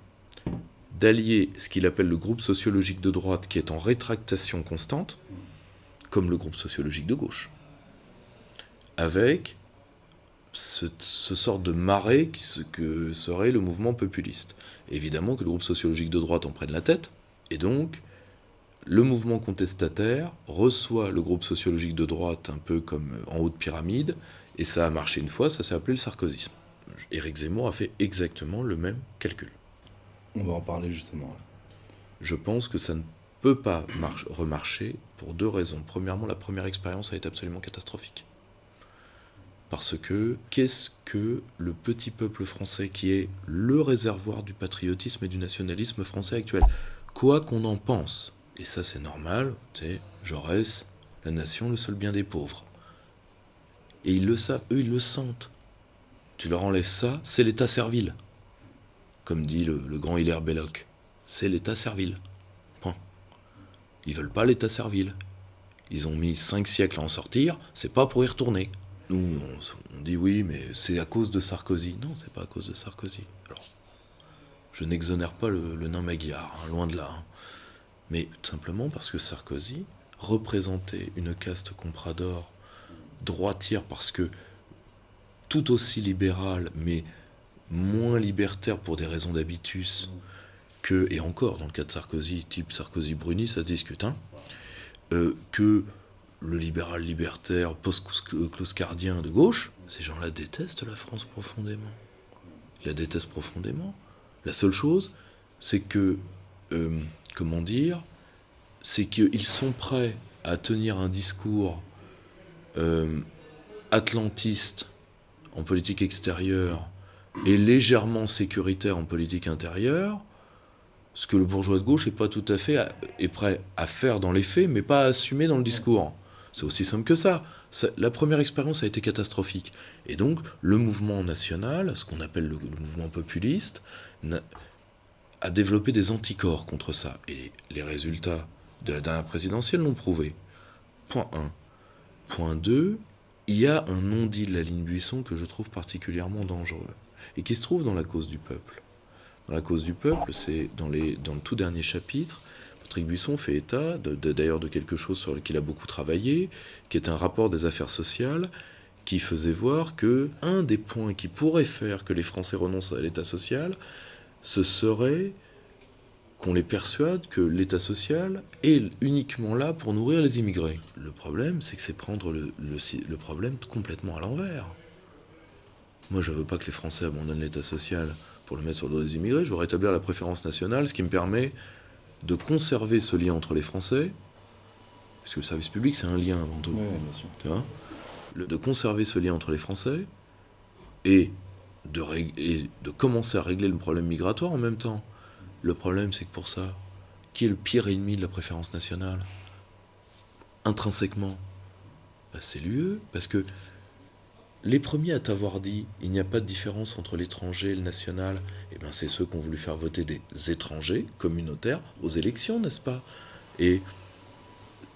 d'allier ce qu'il appelle le groupe sociologique de droite qui est en rétractation constante, comme le groupe sociologique de gauche, avec ce sort de marée que serait le mouvement populiste. Évidemment que le groupe sociologique de droite en prenne la tête, et donc le mouvement contestataire reçoit le groupe sociologique de droite un peu comme en haut de pyramide, et ça a marché une fois, ça s'est appelé le sarkozysme. Éric Zemmour a fait exactement le même calcul. On va en parler justement. Je pense que ça ne peut pas remarcher pour deux raisons. Premièrement, la première expérience a été absolument catastrophique. Parce que, qu'est-ce que le petit peuple français qui est le réservoir du patriotisme et du nationalisme français actuel ? Quoi qu'on en pense, et ça c'est normal, tu sais, Jaurès, la nation, le seul bien des pauvres. Et ils le savent, eux ils le sentent. Tu leur enlèves ça, c'est l'état servile. Comme dit le grand Hilaire Belloc, c'est l'état servile. Point. Ils veulent pas l'état servile. Ils ont mis 5 siècles à en sortir, c'est pas pour y retourner. Nous, on dit oui, mais c'est à cause de Sarkozy. Non, c'est pas à cause de Sarkozy. Alors, je n'exonère pas le nain Magyar, hein, loin de là. Hein. Mais tout simplement parce que Sarkozy représentait une caste comprador droitière, parce que tout aussi libérale, mais moins libertaire pour des raisons d'habitus que, et encore dans le cas de Sarkozy, type Sarkozy-Bruni, ça se discute, hein, que le libéral libertaire post-clouscardien de gauche. Ces gens-là détestent la France profondément. Ils la détestent profondément. La seule chose, c'est que, c'est qu'ils sont prêts à tenir un discours atlantiste en politique extérieure et légèrement sécuritaire en politique intérieure, ce que le bourgeois de gauche n'est pas tout à fait est prêt à faire dans les faits, mais pas à assumer dans le discours. C'est aussi simple que ça. La première expérience a été catastrophique. Et donc, le mouvement national, ce qu'on appelle le mouvement populiste, a développé des anticorps contre ça. Et les résultats de la dernière présidentielle l'ont prouvé. Point 1. Point 2, il y a un non-dit de la ligne Buisson que je trouve particulièrement dangereux, et qui se trouve dans la cause du peuple. Dans la cause du peuple, c'est dans le tout dernier chapitre, Patrick Buisson fait état d'ailleurs de quelque chose sur lequel il a beaucoup travaillé, qui est un rapport des affaires sociales, qui faisait voir que un des points qui pourrait faire que les Français renoncent à l'État social, ce serait qu'on les persuade que l'État social est uniquement là pour nourrir les immigrés. Le problème, c'est que c'est prendre le problème complètement à l'envers. Moi, je ne veux pas que les Français abandonnent l'État social pour le mettre sur le dos des immigrés. Je veux rétablir la préférence nationale, ce qui me permet de conserver ce lien entre les Français, parce que le service public, c'est un lien avant tout. Oui, bien sûr. Tu vois, de conserver ce lien entre les Français et et de commencer à régler le problème migratoire en même temps. Le problème, c'est que pour ça, qui est le pire ennemi de la préférence nationale ? Intrinsèquement, c'est l'UE, parce que les premiers à t'avoir dit il n'y a pas de différence entre l'étranger et le national, c'est ceux qui ont voulu faire voter des étrangers communautaires aux élections, n'est-ce pas ? Et,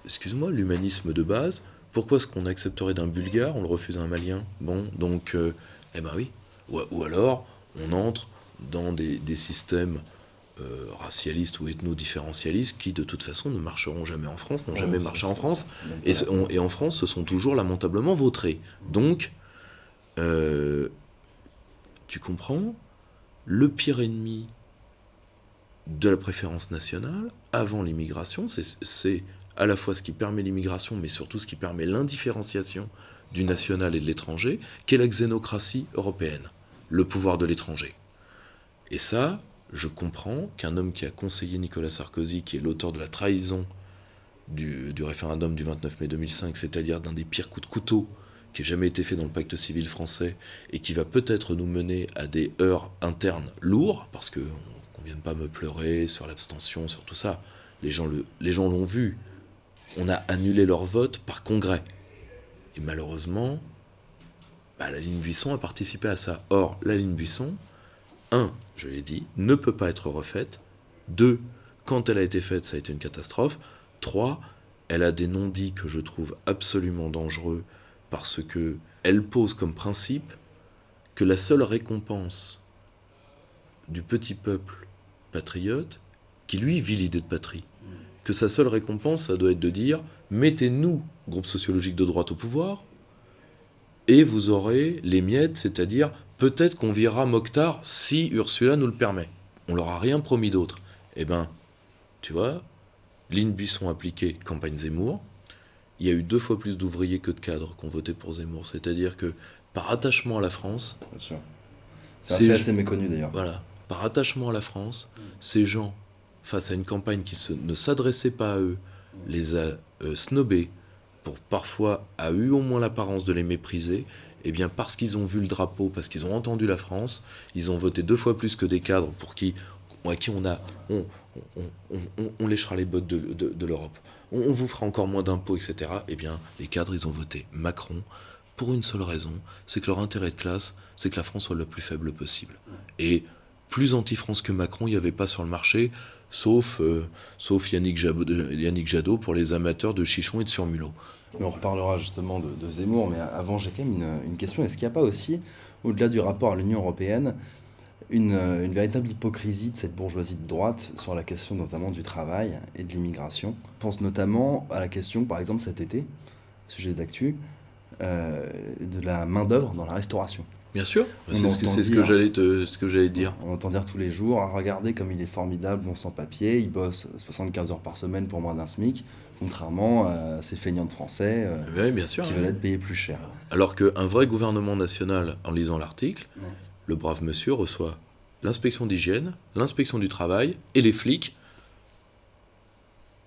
excuse-moi, l'humanisme de base, pourquoi est-ce qu'on accepterait d'un Bulgare, on le refuse à un Malien ? Bon, donc, oui. Ou alors, on entre dans des systèmes racialistes ou ethno-différentialistes qui, de toute façon, ne marcheront jamais en France, n'ont jamais marché en France, et en France, se sont toujours lamentablement vautrés. Donc, tu comprends ? Le pire ennemi de la préférence nationale, avant l'immigration, c'est à la fois ce qui permet l'immigration, mais surtout ce qui permet l'indifférenciation du national et de l'étranger, qu'est la xénocratie européenne, le pouvoir de l'étranger. Et ça, je comprends qu'un homme qui a conseillé Nicolas Sarkozy, qui est l'auteur de la trahison du référendum du 29 mai 2005, c'est-à-dire d'un des pires coups de couteau qui ait jamais été fait dans le pacte civil français, et qui va peut-être nous mener à des heurts internes lourds, parce qu'on ne vienne pas me pleurer sur l'abstention, sur tout ça. Les gens l'ont vu. On a annulé leur vote par congrès. Et malheureusement, la ligne Buisson a participé à ça. Or, la ligne Buisson, 1, je l'ai dit, ne peut pas être refaite. 2, quand elle a été faite, ça a été une catastrophe. 3, elle a des non-dits que je trouve absolument dangereux, parce que elle pose comme principe que la seule récompense du petit peuple patriote, qui lui vit l'idée de patrie, que sa seule récompense, ça doit être de dire « mettez-nous, groupe sociologique de droite, au pouvoir, et vous aurez les miettes, c'est-à-dire peut-être qu'on virera Mokhtar si Ursula nous le permet. » On leur a rien promis d'autre. Tu vois, ligne Buisson appliquée, campagne Zemmour, il y a eu 2 fois plus d'ouvriers que de cadres qui ont voté pour Zemmour. C'est-à-dire que, par attachement à la France... Bien sûr. C'est un fait assez méconnu d'ailleurs. Voilà. Par attachement à la France, ces gens, face à une campagne qui ne s'adressait pas à eux, les a snobés, pour parfois a eu au moins l'apparence de les mépriser, parce qu'ils ont vu le drapeau, parce qu'ils ont entendu la France, ils ont voté 2 fois plus que des cadres à qui on léchera les bottes de l'Europe. On vous fera encore moins d'impôts, etc. Les cadres, ils ont voté Macron pour une seule raison, c'est que leur intérêt de classe, c'est que la France soit le plus faible possible. Et plus anti-France que Macron, il n'y avait pas sur le marché, sauf Yannick Jadot pour les amateurs de chichons et de surmulots. Mais on reparlera justement de Zemmour, mais avant, j'ai quand même une question. Est-ce qu'il n'y a pas aussi, au-delà du rapport à l'Union européenne, une véritable hypocrisie de cette bourgeoisie de droite sur la question notamment du travail et de l'immigration ? Je pense notamment à la question, par exemple, cet été, sujet d'actu, de la main-d'œuvre dans la restauration. Bien sûr, c'est ce que j'allais dire. On entend dire tous les jours, regardez comme il est formidable, mon sans-papier, il bosse 75 heures par semaine pour moins d'un SMIC, contrairement à ces feignants de Français bien sûr, qui veulent être payés plus cher. Alors qu'un vrai gouvernement national, en lisant l'article, le brave monsieur reçoit l'inspection d'hygiène, l'inspection du travail et les flics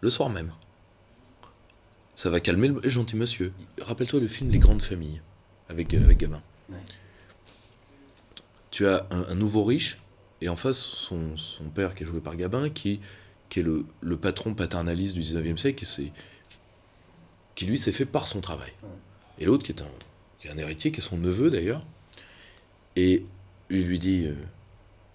le soir même. Ça va calmer le gentil monsieur. Rappelle-toi le film Les Grandes Familles, avec Gabin. Ouais. Tu as un nouveau riche, et en face, son père, qui est joué par Gabin, qui est le patron paternaliste du 19e siècle, qui lui s'est fait par son travail. Ouais. Et l'autre, qui est un héritier, qui est son neveu d'ailleurs, et il lui dit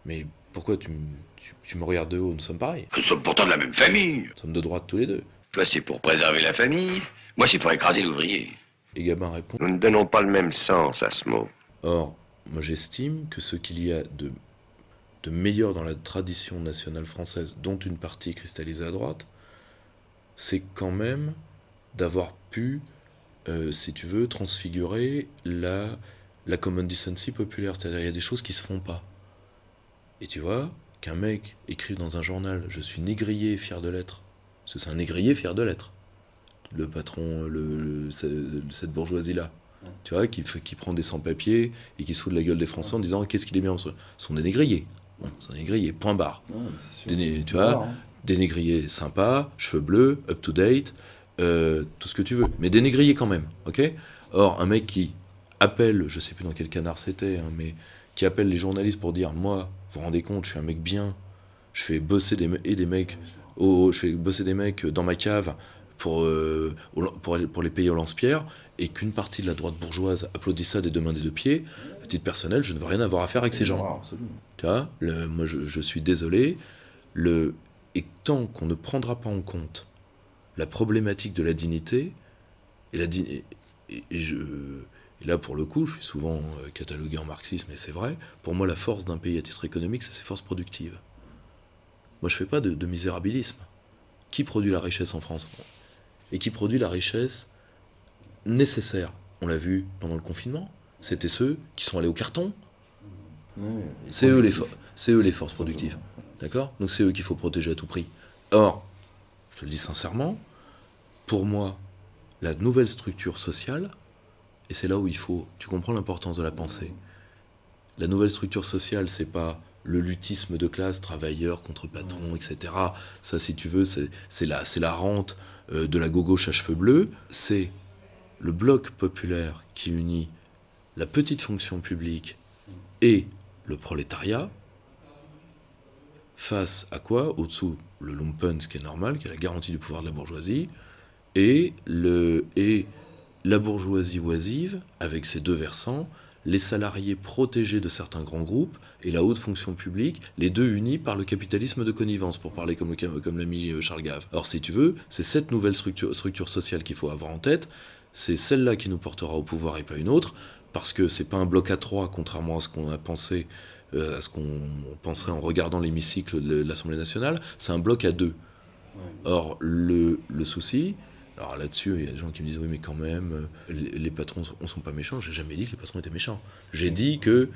mais pourquoi tu me regardes de haut, nous sommes pareils. Nous sommes pourtant de la même famille. Nous sommes de droite tous les deux. Toi, c'est pour préserver la famille, moi, c'est pour écraser l'ouvrier. Et Gabin répond: nous ne donnons pas le même sens à ce mot. Or, moi j'estime que ce qu'il y a de meilleur dans la tradition nationale française, dont une partie cristallisée à droite, c'est quand même d'avoir pu, si tu veux, transfigurer la common decency populaire. C'est-à-dire, il y a des choses qui se font pas. Et tu vois, qu'un mec écrive dans un journal « Je suis négrier fier de l'être », parce que c'est un négrier fier de l'être, le patron, cette bourgeoisie-là, tu vois, qui prend des sans-papiers et qui se fout de la gueule des Français en disant « Qu'est-ce qu'il est bien ?» Ce sont des négriers. Bon, c'est un négrier, point barre. Tu vois, des négriers sympas, cheveux bleus, up-to-date, tout ce que tu veux, mais des négriers quand même, ok ? Or, un mec qui appelle, je sais plus dans quel canard c'était, mais qui appelle les journalistes pour dire « Moi, vous vous rendez compte, je suis un mec bien, je fais bosser des mecs dans ma cave pour les payer au lance-pierre, et qu'une partie de la droite bourgeoise applaudit ça des deux mains des deux pieds, à titre personnel, je ne veux rien avoir à faire avec ces gens. » Tu vois, moi je suis désolé, et tant qu'on ne prendra pas en compte la problématique de la dignité, et là pour le coup, je suis souvent catalogué en marxisme, et c'est vrai, pour moi la force d'un pays à titre économique, c'est ses forces productives. Moi je fais pas de misérabilisme. Qui produit la richesse en France ? Et qui produit la richesse nécessaire. On l'a vu pendant le confinement, c'était ceux qui sont allés au carton. C'est eux les forces productives. D'accord ? Donc c'est eux qu'il faut protéger à tout prix. Or, je te le dis sincèrement, pour moi, la nouvelle structure sociale, et c'est là où tu comprends l'importance de la pensée. La nouvelle structure sociale, c'est pas le luttisme de classe, travailleur contre patron, etc. Ça, si tu veux, c'est la rente de la gauche à cheveux bleus. C'est le bloc populaire qui unit la petite fonction publique et le prolétariat, face à quoi ? Au-dessous, le lumpen, ce qui est normal, qui est la garantie du pouvoir de la bourgeoisie, et la bourgeoisie oisive, avec ses deux versants, les salariés protégés de certains grands groupes, et la haute fonction publique, les deux unis par le capitalisme de connivence, pour parler comme l'a mis Charles Gave. Alors si tu veux, c'est cette nouvelle structure sociale qu'il faut avoir en tête, c'est celle-là qui nous portera au pouvoir et pas une autre, parce que c'est pas un bloc à trois, contrairement à ce qu'on a pensé, à ce qu'on penserait en regardant l'hémicycle de l'Assemblée nationale, c'est un bloc à deux. Or, le souci, alors là-dessus, il y a des gens qui me disent « Oui, mais quand même, les patrons ne sont pas méchants. » J'ai jamais dit que les patrons étaient méchants. J'ai dit qu'il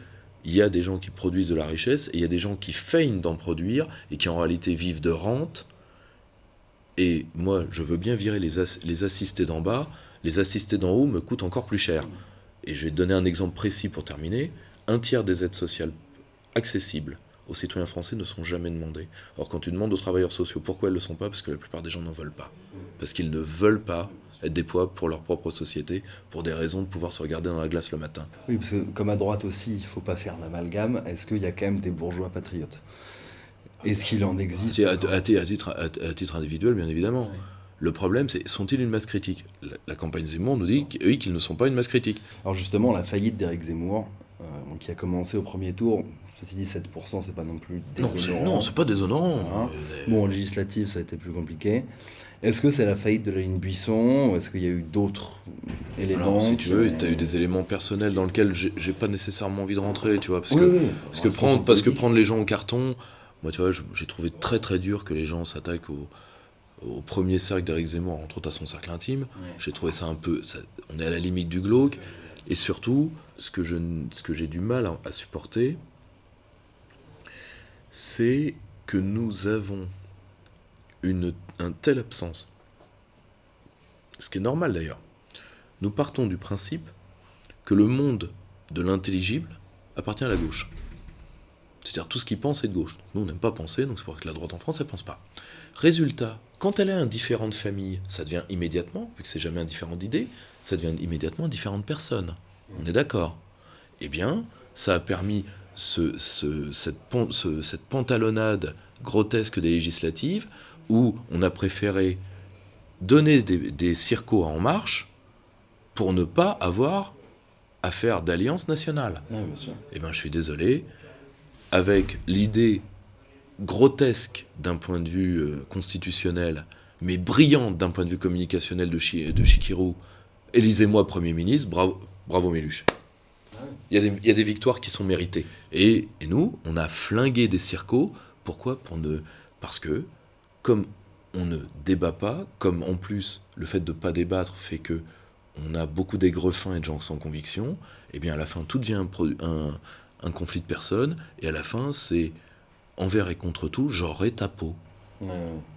y a des gens qui produisent de la richesse, et il y a des gens qui feignent d'en produire, et qui en réalité vivent de rente. Et moi, je veux bien virer les assistés d'en bas. Les assistés d'en haut me coûtent encore plus cher. Et je vais te donner un exemple précis pour terminer. Un tiers des aides sociales accessibles aux citoyens français ne sont jamais demandées. Or, quand tu demandes aux travailleurs sociaux pourquoi elles ne le sont pas, parce que la plupart des gens n'en veulent pas. Parce qu'ils ne veulent pas être des poids pour leur propre société, pour des raisons de pouvoir se regarder dans la glace le matin. Oui, parce que comme à droite aussi, il ne faut pas faire d'amalgame. Est-ce qu'il y a quand même des bourgeois patriotes ? Est-ce qu'il en existe ? À titre individuel, bien évidemment. Oui. Le problème, c'est, sont-ils une masse critique ? La campagne Zemmour nous dit qu'ils ne sont pas une masse critique. Alors justement, la faillite d'Éric Zemmour, qui a commencé au premier tour, ceci dit, 7%, c'est pas non plus déshonorant. Non, c'est pas déshonorant. Hein. Bon, en législative, ça a été plus compliqué. Est-ce que c'est la faillite de la ligne Buisson, ou est-ce qu'il y a eu d'autres éléments ? Alors, si tu veux, tu as eu des éléments personnels dans lesquels j'ai pas nécessairement envie de rentrer, tu vois, parce que prendre les gens au carton, moi, tu vois, j'ai trouvé très très dur que les gens s'attaquent au premier cercle d'Éric Zemmour, entre autres à son cercle intime. Ouais. J'ai trouvé ça un peu... on est à la limite du glauque. Et surtout, ce que j'ai du mal à supporter, c'est que nous avons une telle absence. Ce qui est normal d'ailleurs. Nous partons du principe que le monde de l'intelligible appartient à la gauche. C'est-à-dire tout ce qui pense est de gauche. Nous, on n'aime pas penser, donc c'est pour ça que la droite en France, elle pense pas. Résultat, quand elle est un différent de famille, ça devient immédiatement, vu que c'est jamais un différent d'idée, ça devient immédiatement un différent de personne. On est d'accord. Eh bien, ça a permis cette pantalonnade grotesque des législatives où on a préféré donner des circos à En Marche pour ne pas avoir à faire d'alliance nationale. Oui, bien sûr. Eh bien, je suis désolé, avec l'idée grotesque d'un point de vue constitutionnel, mais brillante d'un point de vue communicationnel de Chikirou, élisez-moi Premier ministre, bravo Méluche. Il y a des victoires qui sont méritées. Et nous, on a flingué des circos. Pourquoi ? Parce que, comme on ne débat pas, comme en plus le fait de ne pas débattre fait que on a beaucoup d'aigrefins et de gens sans conviction, et bien à la fin tout devient un conflit de personnes, et à la fin c'est envers et contre tout, genre et ta peau.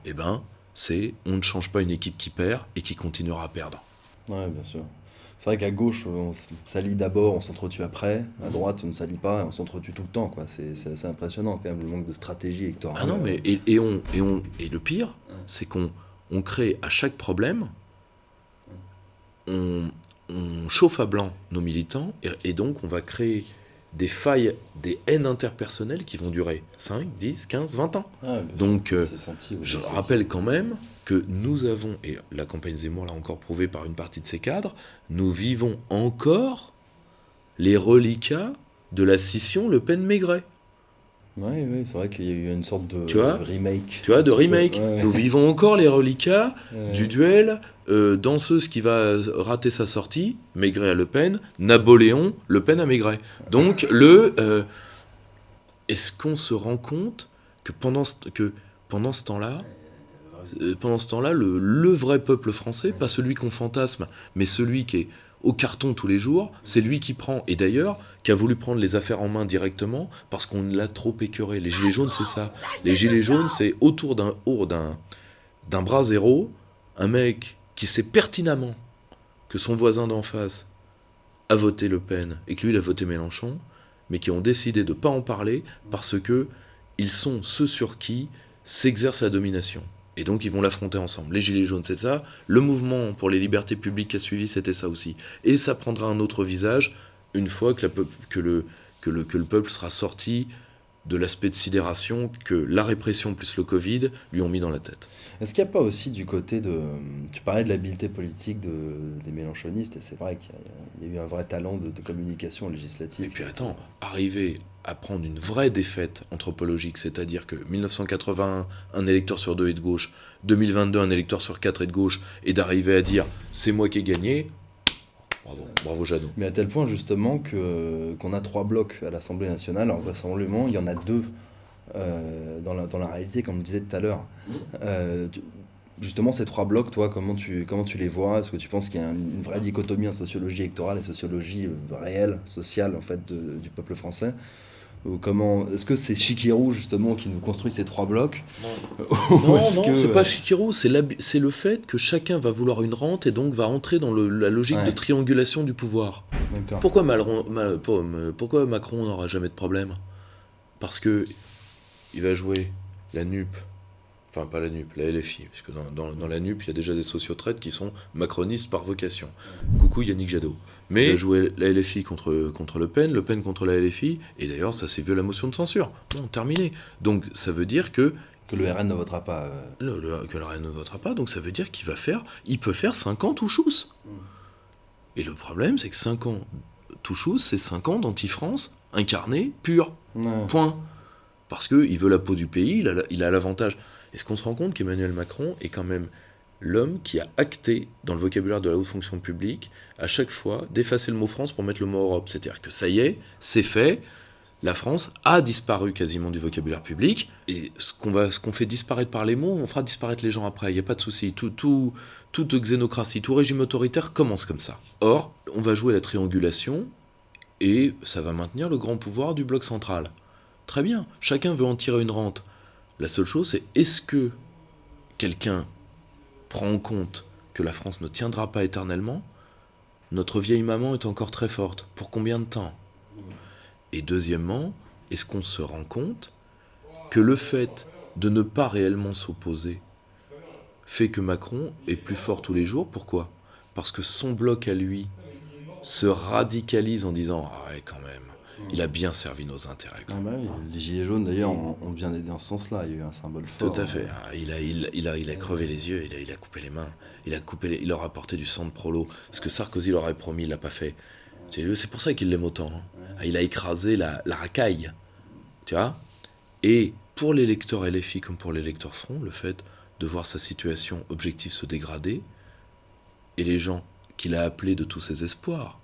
Et ben c'est on ne change pas une équipe qui perd et qui continuera à perdre. Ouais, bien sûr. C'est vrai qu'à gauche, on s'allie d'abord, on s'entretue après. À droite, on ne s'allie pas, on s'entretue tout le temps, quoi. C'est assez impressionnant quand même, le manque de stratégie électorale. Ah non, mais et le pire, c'est qu'on crée à chaque problème, on chauffe à blanc nos militants, et donc on va créer des failles, des haines interpersonnelles qui vont durer 5, 10, 15, 20 ans. Donc, c'est senti, je rappelle quand même que nous avons, et la campagne Zemmour l'a encore prouvé par une partie de ses cadres, nous vivons encore les reliquats de la scission Le Pen-Maigret. Oui, c'est vrai qu'il y a eu une sorte de remake. Tu vois, de remake. Ouais. Nous vivons encore les reliquats du duel danseuse qui va rater sa sortie, Maigret à Le Pen, Napoléon, Le Pen à Maigret. Donc, est-ce qu'on se rend compte que pendant ce temps-là, le vrai peuple français, pas celui qu'on fantasme, mais celui qui est au carton tous les jours, c'est lui qui prend, et d'ailleurs, qui a voulu prendre les affaires en main directement, parce qu'on l'a trop écœuré. Les gilets jaunes, c'est ça. Les gilets jaunes, c'est autour d'un bras zéro, un mec qui sait pertinemment que son voisin d'en face a voté Le Pen, et que lui, il a voté Mélenchon, mais qui ont décidé de ne pas en parler, parce que ils sont ceux sur qui s'exerce la domination. Et donc, ils vont l'affronter ensemble. Les Gilets jaunes, c'est ça. Le mouvement pour les libertés publiques qui a suivi, c'était ça aussi. Et ça prendra un autre visage une fois que le peuple sera sorti de l'aspect de sidération que la répression plus le Covid lui ont mis dans la tête. Est-ce qu'il n'y a pas aussi du côté de... Tu parlais de l'habileté politique des mélenchonistes, et c'est vrai qu'il y a eu un vrai talent de communication législative. Et puis attends, arriver à prendre une vraie défaite anthropologique, c'est-à-dire que 1981, un électeur sur 2 est de gauche, 2022, un électeur sur 4 est de gauche, et d'arriver à dire « c'est moi qui ai gagné », bravo Jeannot. Mais à tel point justement qu'on a 3 blocs à l'Assemblée nationale, alors vraisemblablement il y en a 2 dans la réalité, comme on disait tout à l'heure. Justement, ces 3 blocs, toi, comment tu les vois? Est-ce que tu penses qu'il y a une vraie dichotomie en sociologie électorale et sociologie réelle, sociale, en fait, du peuple français? Ou est-ce que c'est Chikirou, justement, qui nous construit ces 3 blocs? Non, c'est pas Chikirou, c'est le fait que chacun va vouloir une rente et donc va entrer dans la logique de triangulation du pouvoir. D'accord. Pourquoi Macron n'aura jamais de problème? Parce que il va jouer la NUP. Enfin, pas la NUP, la LFI, parce que dans la NUP, il y a déjà des sociotraites qui sont macronistes par vocation. Coucou Yannick Jadot. Mais il a joué la LFI contre Le Pen contre la LFI, et d'ailleurs, ça s'est vu à la motion de censure. Bon, terminé. Donc, ça veut dire que le RN ne votera pas. Que le RN ne votera pas, donc ça veut dire il peut faire 5 ans tout chousse. Et le problème, c'est que 5 ans tout chousse, c'est 5 ans d'anti-France incarné, pur. Ouais. Point. Parce qu'il veut la peau du pays, il a l'avantage. Est-ce qu'on se rend compte qu'Emmanuel Macron est quand même l'homme qui a acté dans le vocabulaire de la haute fonction publique, à chaque fois, d'effacer le mot France pour mettre le mot Europe? C'est-à-dire que ça y est, c'est fait, la France a disparu quasiment du vocabulaire public, et ce qu'on fait disparaître par les mots, on fera disparaître les gens après, il n'y a pas de souci. Toute xénocratie, tout régime autoritaire commence comme ça. Or, on va jouer la triangulation, et ça va maintenir le grand pouvoir du bloc central. Très bien, chacun veut en tirer une rente. La seule chose, c'est est-ce que quelqu'un prend en compte que la France ne tiendra pas éternellement? Notre vieille maman est encore très forte. Pour combien de temps? Et deuxièmement, est-ce qu'on se rend compte que le fait de ne pas réellement s'opposer fait que Macron est plus fort tous les jours? Pourquoi? Parce que son bloc à lui se radicalise en disant « Ah ouais, quand même, il a bien servi nos intérêts. » Les Gilets jaunes, d'ailleurs, ont bien aidé dans ce sens-là. Il y a eu un symbole fort. Tout à fait. Il a crevé les yeux, il a coupé les mains. Il leur a apporté du sang de prolo. Ce que Sarkozy leur avait promis, il l'a pas fait. C'est pour ça qu'il l'aime autant. Hein. Il a écrasé la racaille. Tu vois? Et pour les lecteurs LFI comme pour les lecteurs Front, le fait de voir sa situation objective se dégrader, et les gens qu'il a appelés de tous ses espoirs,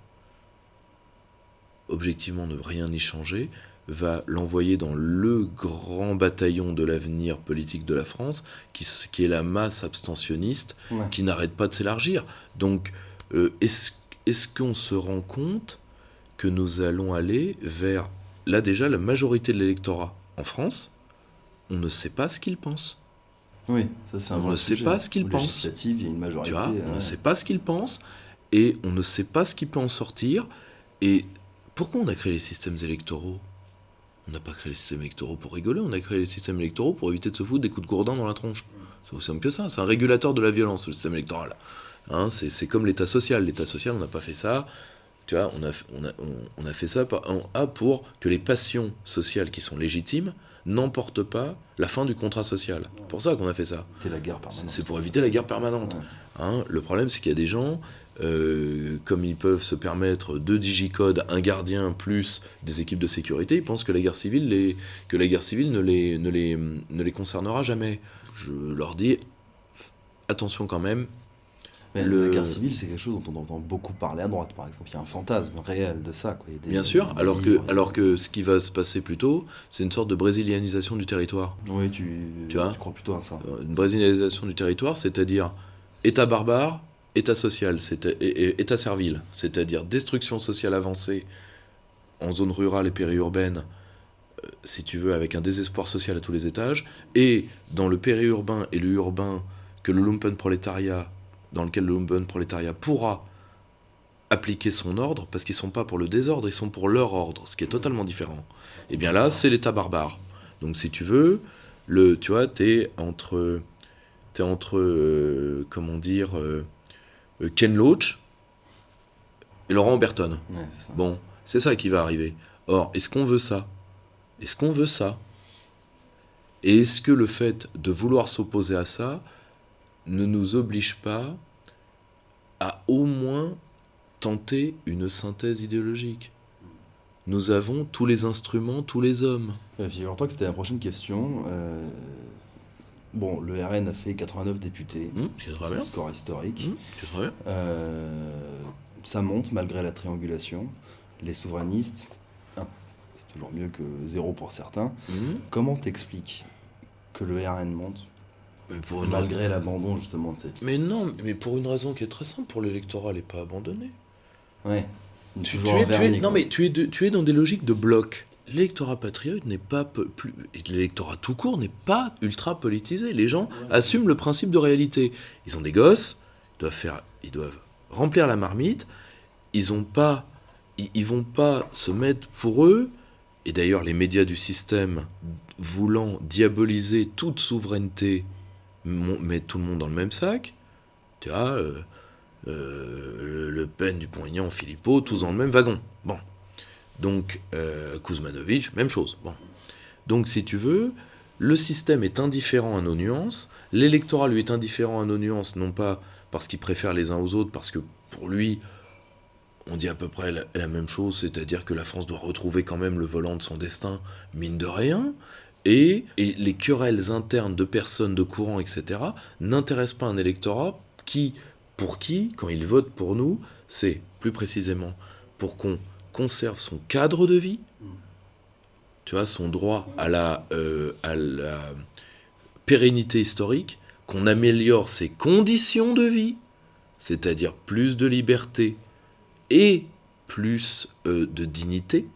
objectivement ne rien y changer, va l'envoyer dans le grand bataillon de l'avenir politique de la France, qui est la masse abstentionniste, qui n'arrête pas de s'élargir. Donc, est-ce qu'on se rend compte que nous allons aller vers, là déjà, la majorité de l'électorat en France, on ne sait pas ce qu'il pense. Oui, ça c'est un On ne sait pas ce qu'il pense. Il y a une majorité. Tu vois, on ne sait pas ce qu'il pense, et on ne sait pas ce qui peut en sortir. Et pourquoi on a créé les systèmes électoraux? On n'a pas créé les systèmes électoraux pour rigoler, on a créé les systèmes électoraux pour éviter de se foutre des coups de gourdin dans la tronche. C'est aussi simple que ça, c'est un régulateur de la violence, le système électoral. Hein, c'est comme l'État social. L'État social, on n'a pas fait ça Tu vois, on a fait ça pour que les passions sociales qui sont légitimes n'emportent pas la fin du contrat social. C'est pour ça qu'on a fait ça. C'était la guerre permanente. C'est pour éviter la guerre permanente. Ouais. Hein, le problème, c'est qu'il y a des gens, comme ils peuvent se permettre 2 digicode, un gardien plus des équipes de sécurité, ils pensent que la guerre civile, ne les concernera jamais. Je leur dis, attention quand même. Mais la guerre civile, c'est quelque chose dont on entend beaucoup parler à droite, par exemple. Il y a un fantasme réel de ça, quoi. Il y a Bien sûr, alors que ce qui va se passer plutôt, c'est une sorte de brésilianisation du territoire. Oui, tu vois crois plutôt à ça. Une brésilianisation du territoire, c'est-à-dire État barbare, État social, État servile, c'est-à-dire destruction sociale avancée en zone rurale et périurbaine, si tu veux, avec un désespoir social à tous les étages, et dans le périurbain et le urbain, que le lumpenprolétariat, dans lequel le lumpenprolétariat pourra appliquer son ordre, parce qu'ils ne sont pas pour le désordre, ils sont pour leur ordre, ce qui est totalement différent. Et bien là, c'est l'État barbare. Donc si tu veux, tu vois, t'es entre Ken Loach et Laurent Oberton. Ouais, c'est ça. Bon, c'est ça qui va arriver. Or, est-ce qu'on veut ça ? Est-ce qu'on veut ça ? Et est-ce que le fait de vouloir s'opposer à ça ne nous oblige pas à au moins tenter une synthèse idéologique ? Nous avons tous les instruments, tous les hommes. Figure-toi que c'était la prochaine question. Bon, le RN a fait 89 députés. C'est très C'est bien. un score historique. C'est très bien. Ça monte malgré la triangulation. Les souverainistes, c'est toujours mieux que 0 pour certains. Comment t'expliques que le RN monte malgré l'abandon justement de cette... Mais non, mais pour une raison qui est très simple, pour l'électorat, elle n'est pas abandonnée. Ouais. Tu es dans des logiques de bloc. L'électorat patriote n'est pas plus... L'électorat tout court n'est pas ultra politisé. Les gens assument le principe de réalité. Ils ont des gosses, ils doivent remplir la marmite, ils vont pas se mettre pour eux, et d'ailleurs les médias du système voulant diaboliser toute souveraineté, mettent tout le monde dans le même sac, tu vois, Le Pen, Dupont-Aignan, Philippot, tous dans le même wagon. Bon. Donc, Kuzmanovic, même chose. Bon. Donc, si tu veux, le système est indifférent à nos nuances, l'électorat lui est indifférent à nos nuances, non pas parce qu'il préfère les uns aux autres, parce que pour lui, on dit à peu près la même chose, c'est-à-dire que la France doit retrouver quand même le volant de son destin, mine de rien, et les querelles internes de personnes, de courants, etc., n'intéressent pas un électorat pour qui, quand il vote pour nous, c'est plus précisément pour qu'on conserve son cadre de vie, tu vois, son droit à la pérennité historique, qu'on améliore ses conditions de vie, c'est-à-dire plus de liberté et plus de dignité,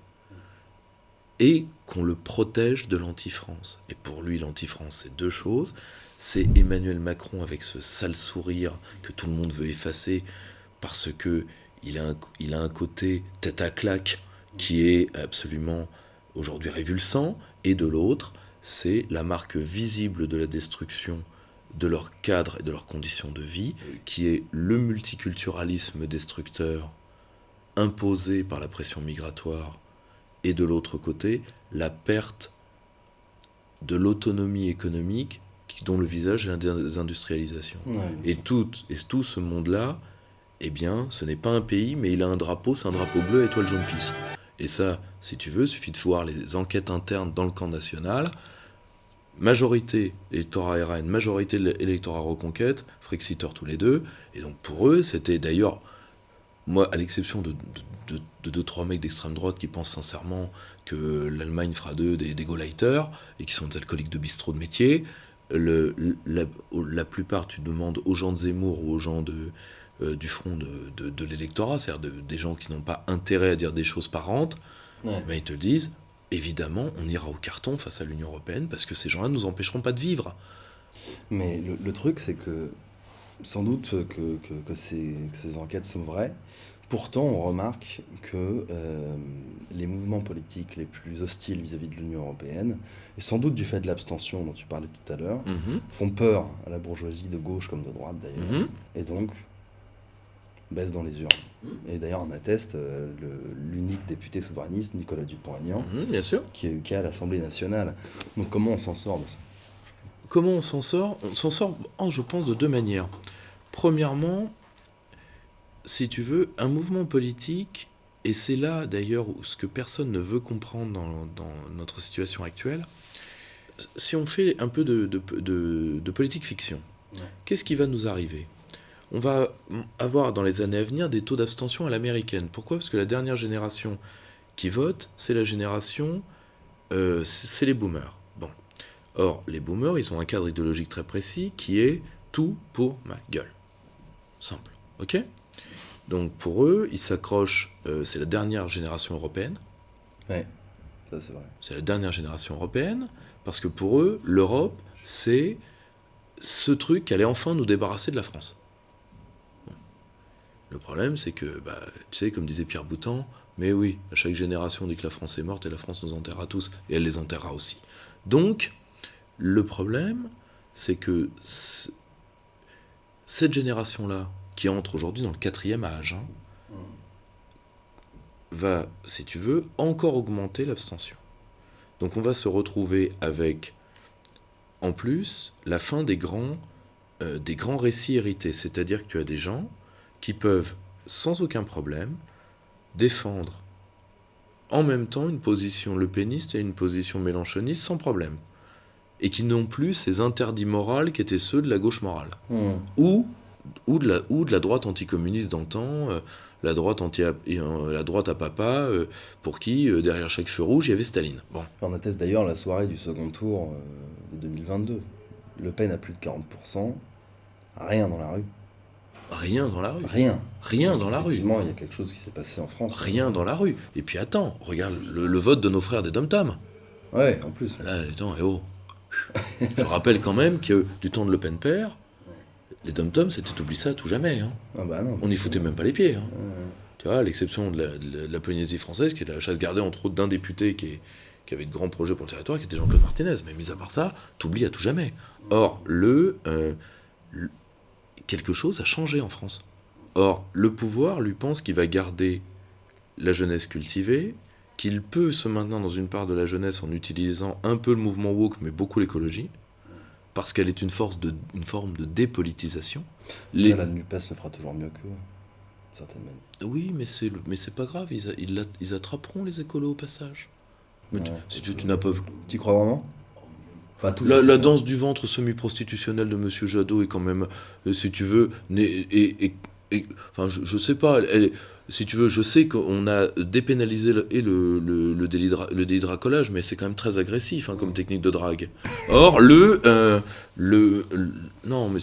et qu'on le protège de l'anti-France. Et pour lui, l'anti-France, c'est 2 choses. C'est Emmanuel Macron avec ce sale sourire que tout le monde veut effacer parce que il a un côté tête à claque qui est absolument aujourd'hui révulsant, et de l'autre, c'est la marque visible de la destruction de leur cadre et de leurs conditions de vie, qui est le multiculturalisme destructeur imposé par la pression migratoire, et de l'autre côté, la perte de l'autonomie économique dont le visage est la désindustrialisation. Ouais, et tout ce monde-là, eh bien, ce n'est pas un pays, mais il a un drapeau, c'est un drapeau bleu, étoile jaune pisse. Et ça, si tu veux, il suffit de voir les enquêtes internes dans le camp national. Majorité électorat RN, majorité électorat Reconquête, Frexiteurs tous les deux. Et donc pour eux, c'était d'ailleurs, moi, à l'exception de 2-3 mecs d'extrême droite qui pensent sincèrement que l'Allemagne fera d'eux des Gauleiters et qui sont des alcooliques de bistrot de métier, la plupart, tu demandes aux gens de Zemmour ou aux gens du front de l'électorat, c'est-à-dire des gens qui n'ont pas intérêt à dire des choses parentes, mais ils te disent, évidemment, on ira au carton face à l'Union européenne parce que ces gens-là ne nous empêcheront pas de vivre. Mais le truc, c'est que sans doute que ces enquêtes sont vraies. Pourtant, on remarque que les mouvements politiques les plus hostiles vis-à-vis de l'Union européenne, et sans doute du fait de l'abstention dont tu parlais tout à l'heure, font peur à la bourgeoisie de gauche comme de droite d'ailleurs. Et donc, baisse dans les urnes. Et d'ailleurs, on atteste l'unique député souverainiste, Nicolas Dupont-Aignan, Bien sûr. qui est à l'Assemblée nationale. Donc comment on s'en sort de ça? Comment on s'en sort? On s'en sort, je pense, de deux manières. Premièrement, si tu veux, un mouvement politique, et c'est là d'ailleurs ce que personne ne veut comprendre dans notre situation actuelle, si on fait un peu de politique fiction, qu'est-ce qui va nous arriver? On va avoir dans les années à venir des taux d'abstention à l'américaine. Pourquoi? Parce que la dernière génération qui vote, c'est la génération, c'est les boomers. Bon. Or, les boomers, ils ont un cadre idéologique très précis qui est tout pour ma gueule. Simple. Ok? Donc pour eux, ils s'accrochent, c'est la dernière génération européenne. Ouais, ça c'est vrai. C'est la dernière génération européenne, parce que pour eux, l'Europe, c'est ce truc qui allait enfin nous débarrasser de la France. Bon. Le problème, c'est que, tu sais, comme disait Pierre Boutan, mais oui, à chaque génération, on dit que la France est morte et la France nous enterrera tous, et elle les enterrera aussi. Donc, le problème, c'est que cette génération-là, qui entre aujourd'hui dans le 4e âge, va, si tu veux, encore augmenter l'abstention. Donc on va se retrouver avec, en plus, la fin des grands récits hérités. C'est-à-dire que tu as des gens qui peuvent, sans aucun problème, défendre en même temps une position lepéniste et une position mélenchoniste sans problème. Et qui n'ont plus ces interdits moraux qui étaient ceux de la gauche morale. Ou de la droite anticommuniste d'antan, la droite à papa, pour qui, derrière chaque feu rouge, il y avait Staline. Bon. On atteste d'ailleurs la soirée du second tour de 2022. Le Pen a plus de 40%, rien dans la rue. Rien dans la rue. Rien dans la rue. Effectivement, il y a quelque chose qui s'est passé en France. Rien dans la rue. Et puis attends, regarde le vote de nos frères des Dom-Tom. Ouais, en plus. Là, attends, Je rappelle quand même que du temps de Le Pen père, les Dom-Tom, c'était oublié ça à tout jamais. Hein. Ah bah non, on n'y foutait même pas les pieds. Hein. Ouais. Tu vois, à l'exception de la Polynésie française, qui est la chasse gardée entre autres d'un député qui avait de grands projets pour le territoire, qui était Jean-Claude Martinez. Mais mis à part ça, t'oublies à tout jamais. Or, quelque chose a changé en France. Or, le pouvoir lui pense qu'il va garder la jeunesse cultivée, qu'il peut se maintenir dans une part de la jeunesse en utilisant un peu le mouvement woke, mais beaucoup l'écologie, parce qu'elle est une forme de dépolitisation. Ça, la NUPES le fera toujours mieux qu'eux, d'une certaine manière. Oui, mais c'est pas grave, ils attraperont les écolos au passage. Mais Ouais, si tu n'as pas vu... T'y crois vraiment? Pas tout. La danse du ventre semi-prostitutionnelle de Monsieur Jadot est quand même, si tu veux, enfin, je sais pas, si tu veux, je sais qu'on a dépénalisé le délit de racolage, mais c'est quand même très agressif comme technique de drague. Or, non, mais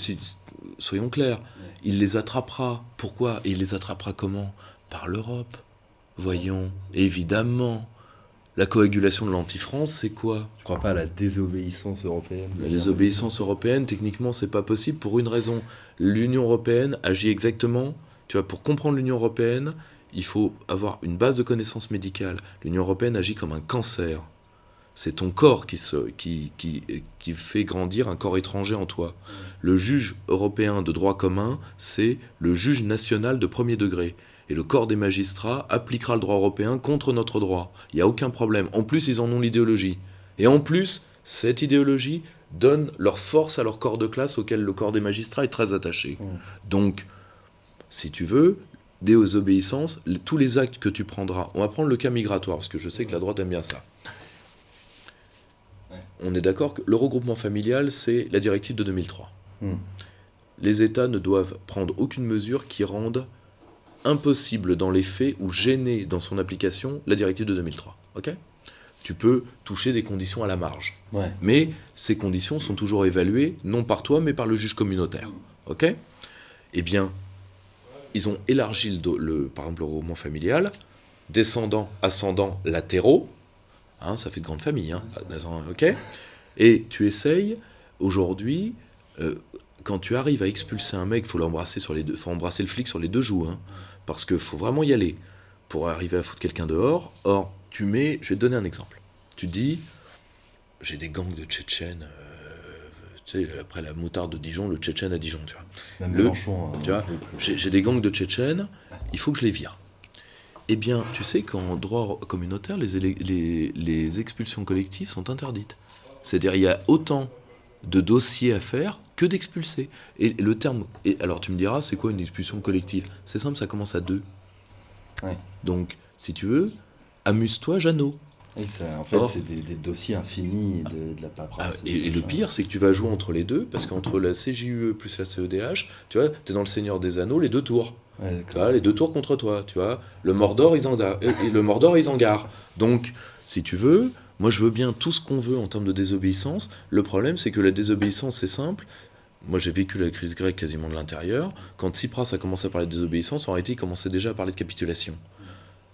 soyons clairs, il les attrapera. Pourquoi? Et il les attrapera comment? Par l'Europe. Voyons, évidemment. La coagulation de l'anti-France, c'est quoi? Je crois pas à la désobéissance européenne. La désobéissance européenne, techniquement, c'est pas possible pour une raison. L'Union européenne agit exactement... Tu vois, pour comprendre l'Union européenne, il faut avoir une base de connaissances médicales. L'Union européenne agit comme un cancer. C'est ton corps qui fait grandir un corps étranger en toi. Le juge européen de droit commun, c'est le juge national de premier degré. Et le corps des magistrats appliquera le droit européen contre notre droit. Il n'y a aucun problème. En plus, ils en ont l'idéologie. Et en plus, cette idéologie donne leur force à leur corps de classe auquel le corps des magistrats est très attaché. Donc, si tu veux, désobéissance, tous les actes que tu prendras. On va prendre le cas migratoire, parce que je sais que la droite aime bien ça. On est d'accord que le regroupement familial, c'est la directive de 2003. Les États ne doivent prendre aucune mesure qui rende impossible dans les faits ou gêner dans son application la directive de 2003. Ok ? Tu peux toucher des conditions à la marge. Ouais. Mais ces conditions sont toujours évaluées, non par toi, mais par le juge communautaire. Ok ? Eh bien, ils ont élargi par exemple, le regroupement familial, descendants, ascendants, latéraux. Ça fait de grandes familles. Ok ? Et tu essayes, aujourd'hui, quand tu arrives à expulser un mec, il faut embrasser le flic sur les deux joues. Parce qu'il faut vraiment y aller pour arriver à foutre quelqu'un dehors. Or, je vais te donner un exemple. Tu dis, j'ai des gangs de Tchétchènes, Tu sais, après la moutarde de Dijon, le Tchétchène à Dijon, tu vois. Même Le- Mélenchon. Tu vois, j'ai des gangs de Tchétchènes, il faut que je les vire. Eh bien, tu sais qu'en droit communautaire, les expulsions collectives sont interdites. C'est-à-dire, il y a autant de dossiers à faire que d'expulser. Et le terme... Et alors, tu me diras, c'est quoi une expulsion collective? C'est simple, ça commence à 2. Ouais. Donc, si tu veux, amuse-toi, Jeannot. Et en fait, Or- c'est des dossiers infinis de la Ah, paperasse. et le pire, c'est que tu vas jouer entre les deux, parce qu'entre la CJUE plus la CEDH, tu vois, t'es dans le Seigneur des Anneaux, les 2 tours. Ouais, Tu d'accord. vois, les 2 tours contre toi, tu vois. Le Mordor, Isengard. Donc, si tu veux, moi je veux bien tout ce qu'on veut en termes de désobéissance. Le problème, c'est que la désobéissance, c'est simple. Moi, j'ai vécu la crise grecque quasiment de l'intérieur. Quand Tsipras a commencé à parler de désobéissance, en réalité, il commençait déjà à parler de capitulation.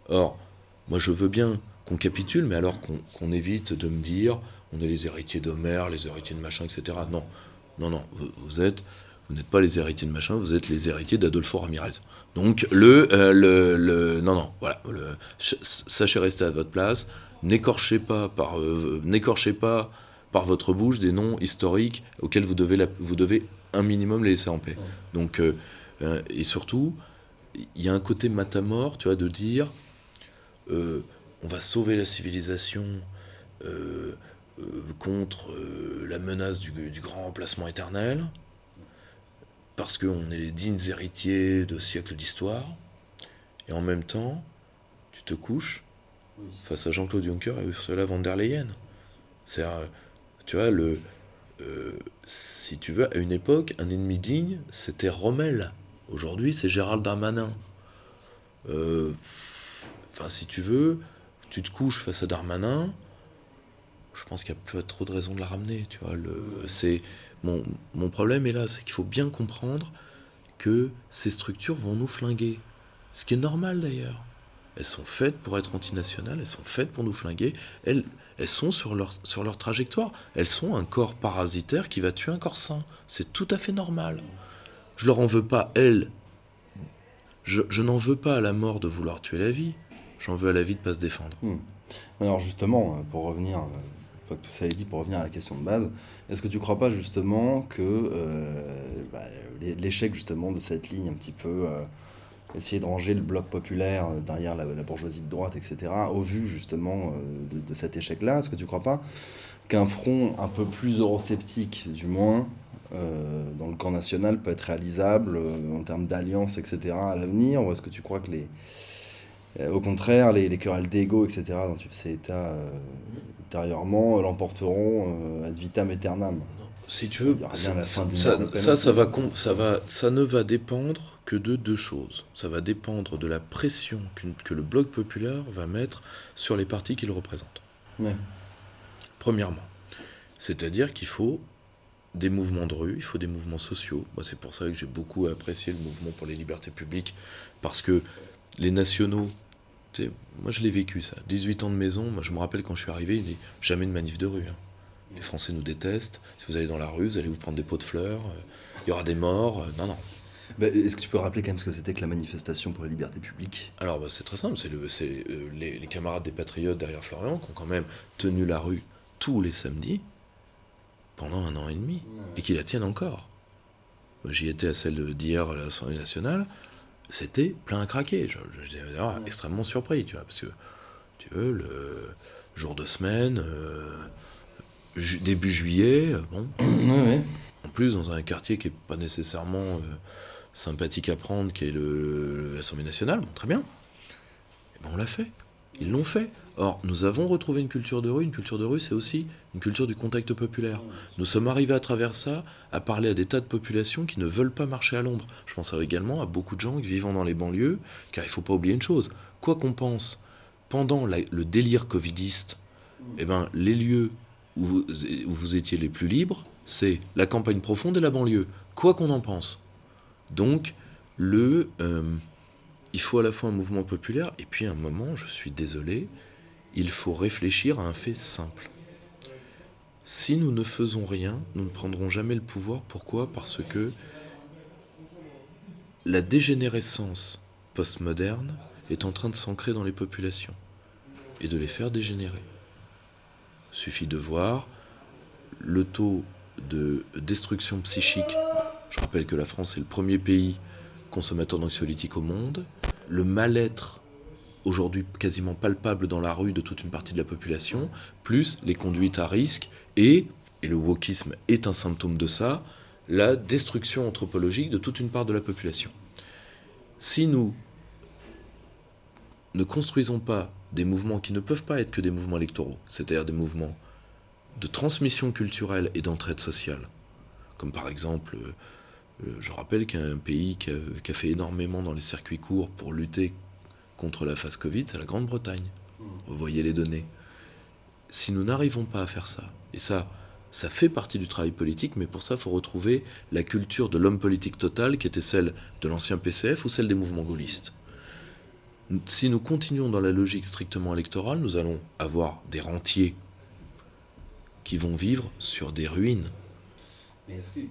Or, moi, je veux bien qu'on capitule, mais alors qu'on évite de me dire on est les héritiers d'Homère, les héritiers de machin, etc. Non, non, vous n'êtes pas les héritiers de machin, vous êtes les héritiers d'Adolfo Ramirez. Donc, non, voilà, sachez rester à votre place, n'écorchez pas par votre bouche des noms historiques auxquels vous devez un minimum les laisser en paix. Donc, et surtout, il y a un côté matamor, tu vois, de dire on va sauver la civilisation contre la menace du grand remplacement éternel, parce qu'on est les dignes héritiers de siècles d'histoire, et en même temps, tu te couches face à Jean-Claude Juncker et Ursula von der Leyen. C'est-à-dire, tu vois, si tu veux, à une époque, un ennemi digne, c'était Rommel. Aujourd'hui, c'est Gérald Darmanin. Enfin, si tu veux, tu te couches face à Darmanin, je pense qu'il n'y a pas trop de raison de la ramener. Tu vois, mon problème est là, c'est qu'il faut bien comprendre que ces structures vont nous flinguer. Ce qui est normal d'ailleurs. Elles sont faites pour être antinationales, elles sont faites pour nous flinguer, elles sont sur leur trajectoire. Elles sont un corps parasitaire qui va tuer un corps sain. C'est tout à fait normal. Je leur en veux pas, elles. Je n'en veux pas à la mort de vouloir tuer la vie. J'en veux à la vie de pas se défendre. Alors justement, pour revenir, une fois que tout ça est dit, pour revenir à la question de base, est-ce que tu crois pas justement que l'échec justement de cette ligne un petit peu essayer de ranger le bloc populaire derrière la bourgeoisie de droite, etc., au vu justement de cet échec-là, est-ce que tu crois pas qu'un front un peu plus eurosceptique, du moins, dans le camp national peut être réalisable en termes d'alliance, etc., à l'avenir, ou est-ce que tu crois que au contraire, les querelles d'ego, etc., dont tu fais état ultérieurement, l'emporteront ad vitam aeternam? Si tu veux, Il y aura bien la fin du ça monde open ça ne va dépendre que de 2 choses. Ça va dépendre de la pression que le bloc populaire va mettre sur les partis qu'il représente. Ouais. Premièrement, c'est-à-dire qu'il faut des mouvements de rue, il faut des mouvements sociaux. Moi, c'est pour ça que j'ai beaucoup apprécié le mouvement pour les libertés publiques, parce que les nationaux, tu sais, moi je l'ai vécu ça, 18 ans de maison, moi je me rappelle quand je suis arrivé, il n'y a jamais de manif de rue. Les Français nous détestent, si vous allez dans la rue, vous allez vous prendre des pots de fleurs, il y aura des morts, non. Est-ce que tu peux rappeler quand même ce que c'était que la manifestation pour les libertés publiques? Alors c'est très simple, c'est les camarades des Patriotes derrière Florian qui ont quand même tenu la rue tous les samedis pendant 1 an et demi, et qui la tiennent encore. Moi, j'y étais à celle d'hier à l'Assemblée nationale, c'était plein à craquer. J'étais d'ailleurs extrêmement surpris, tu vois, parce que, tu veux, le jour de semaine, début juillet, bon, Ouais. en plus dans un quartier qui n'est pas nécessairement sympathique à prendre, qui est l'Assemblée nationale, bon, très bien. Et ben on l'a fait, ils l'ont fait. Or, nous avons retrouvé une culture de rue. Une culture de rue, c'est aussi une culture du contact populaire. Nous sommes arrivés à travers ça à parler à des tas de populations qui ne veulent pas marcher à l'ombre. Je pense également à beaucoup de gens qui vivent dans les banlieues, car il ne faut pas oublier une chose. Quoi qu'on pense, pendant le délire covidiste, eh ben, les lieux où vous étiez les plus libres, c'est la campagne profonde et la banlieue. Quoi qu'on en pense. Donc, il faut à la fois un mouvement populaire, et puis à un moment, je suis désolé, il faut réfléchir à un fait simple. Si nous ne faisons rien, nous ne prendrons jamais le pouvoir. Pourquoi ? Parce que la dégénérescence postmoderne est en train de s'ancrer dans les populations et de les faire dégénérer. Il suffit de voir le taux de destruction psychique. Je rappelle que la France est le premier pays consommateur d'anxiolytiques au monde. Le mal-être aujourd'hui quasiment palpable dans la rue de toute une partie de la population, plus les conduites à risque et le wokisme est un symptôme de ça, la destruction anthropologique de toute une part de la population. Si nous ne construisons pas des mouvements qui ne peuvent pas être que des mouvements électoraux, c'est-à-dire des mouvements de transmission culturelle et d'entraide sociale, comme par exemple, je rappelle qu'un pays qui a fait énormément dans les circuits courts pour lutter contre la phase Covid, c'est la Grande-Bretagne. Vous voyez les données. Si nous n'arrivons pas à faire ça, et ça fait partie du travail politique, mais pour ça, il faut retrouver la culture de l'homme politique total, qui était celle de l'ancien PCF ou celle des mouvements gaullistes. Si nous continuons dans la logique strictement électorale, nous allons avoir des rentiers qui vont vivre sur des ruines. Mais est-ce que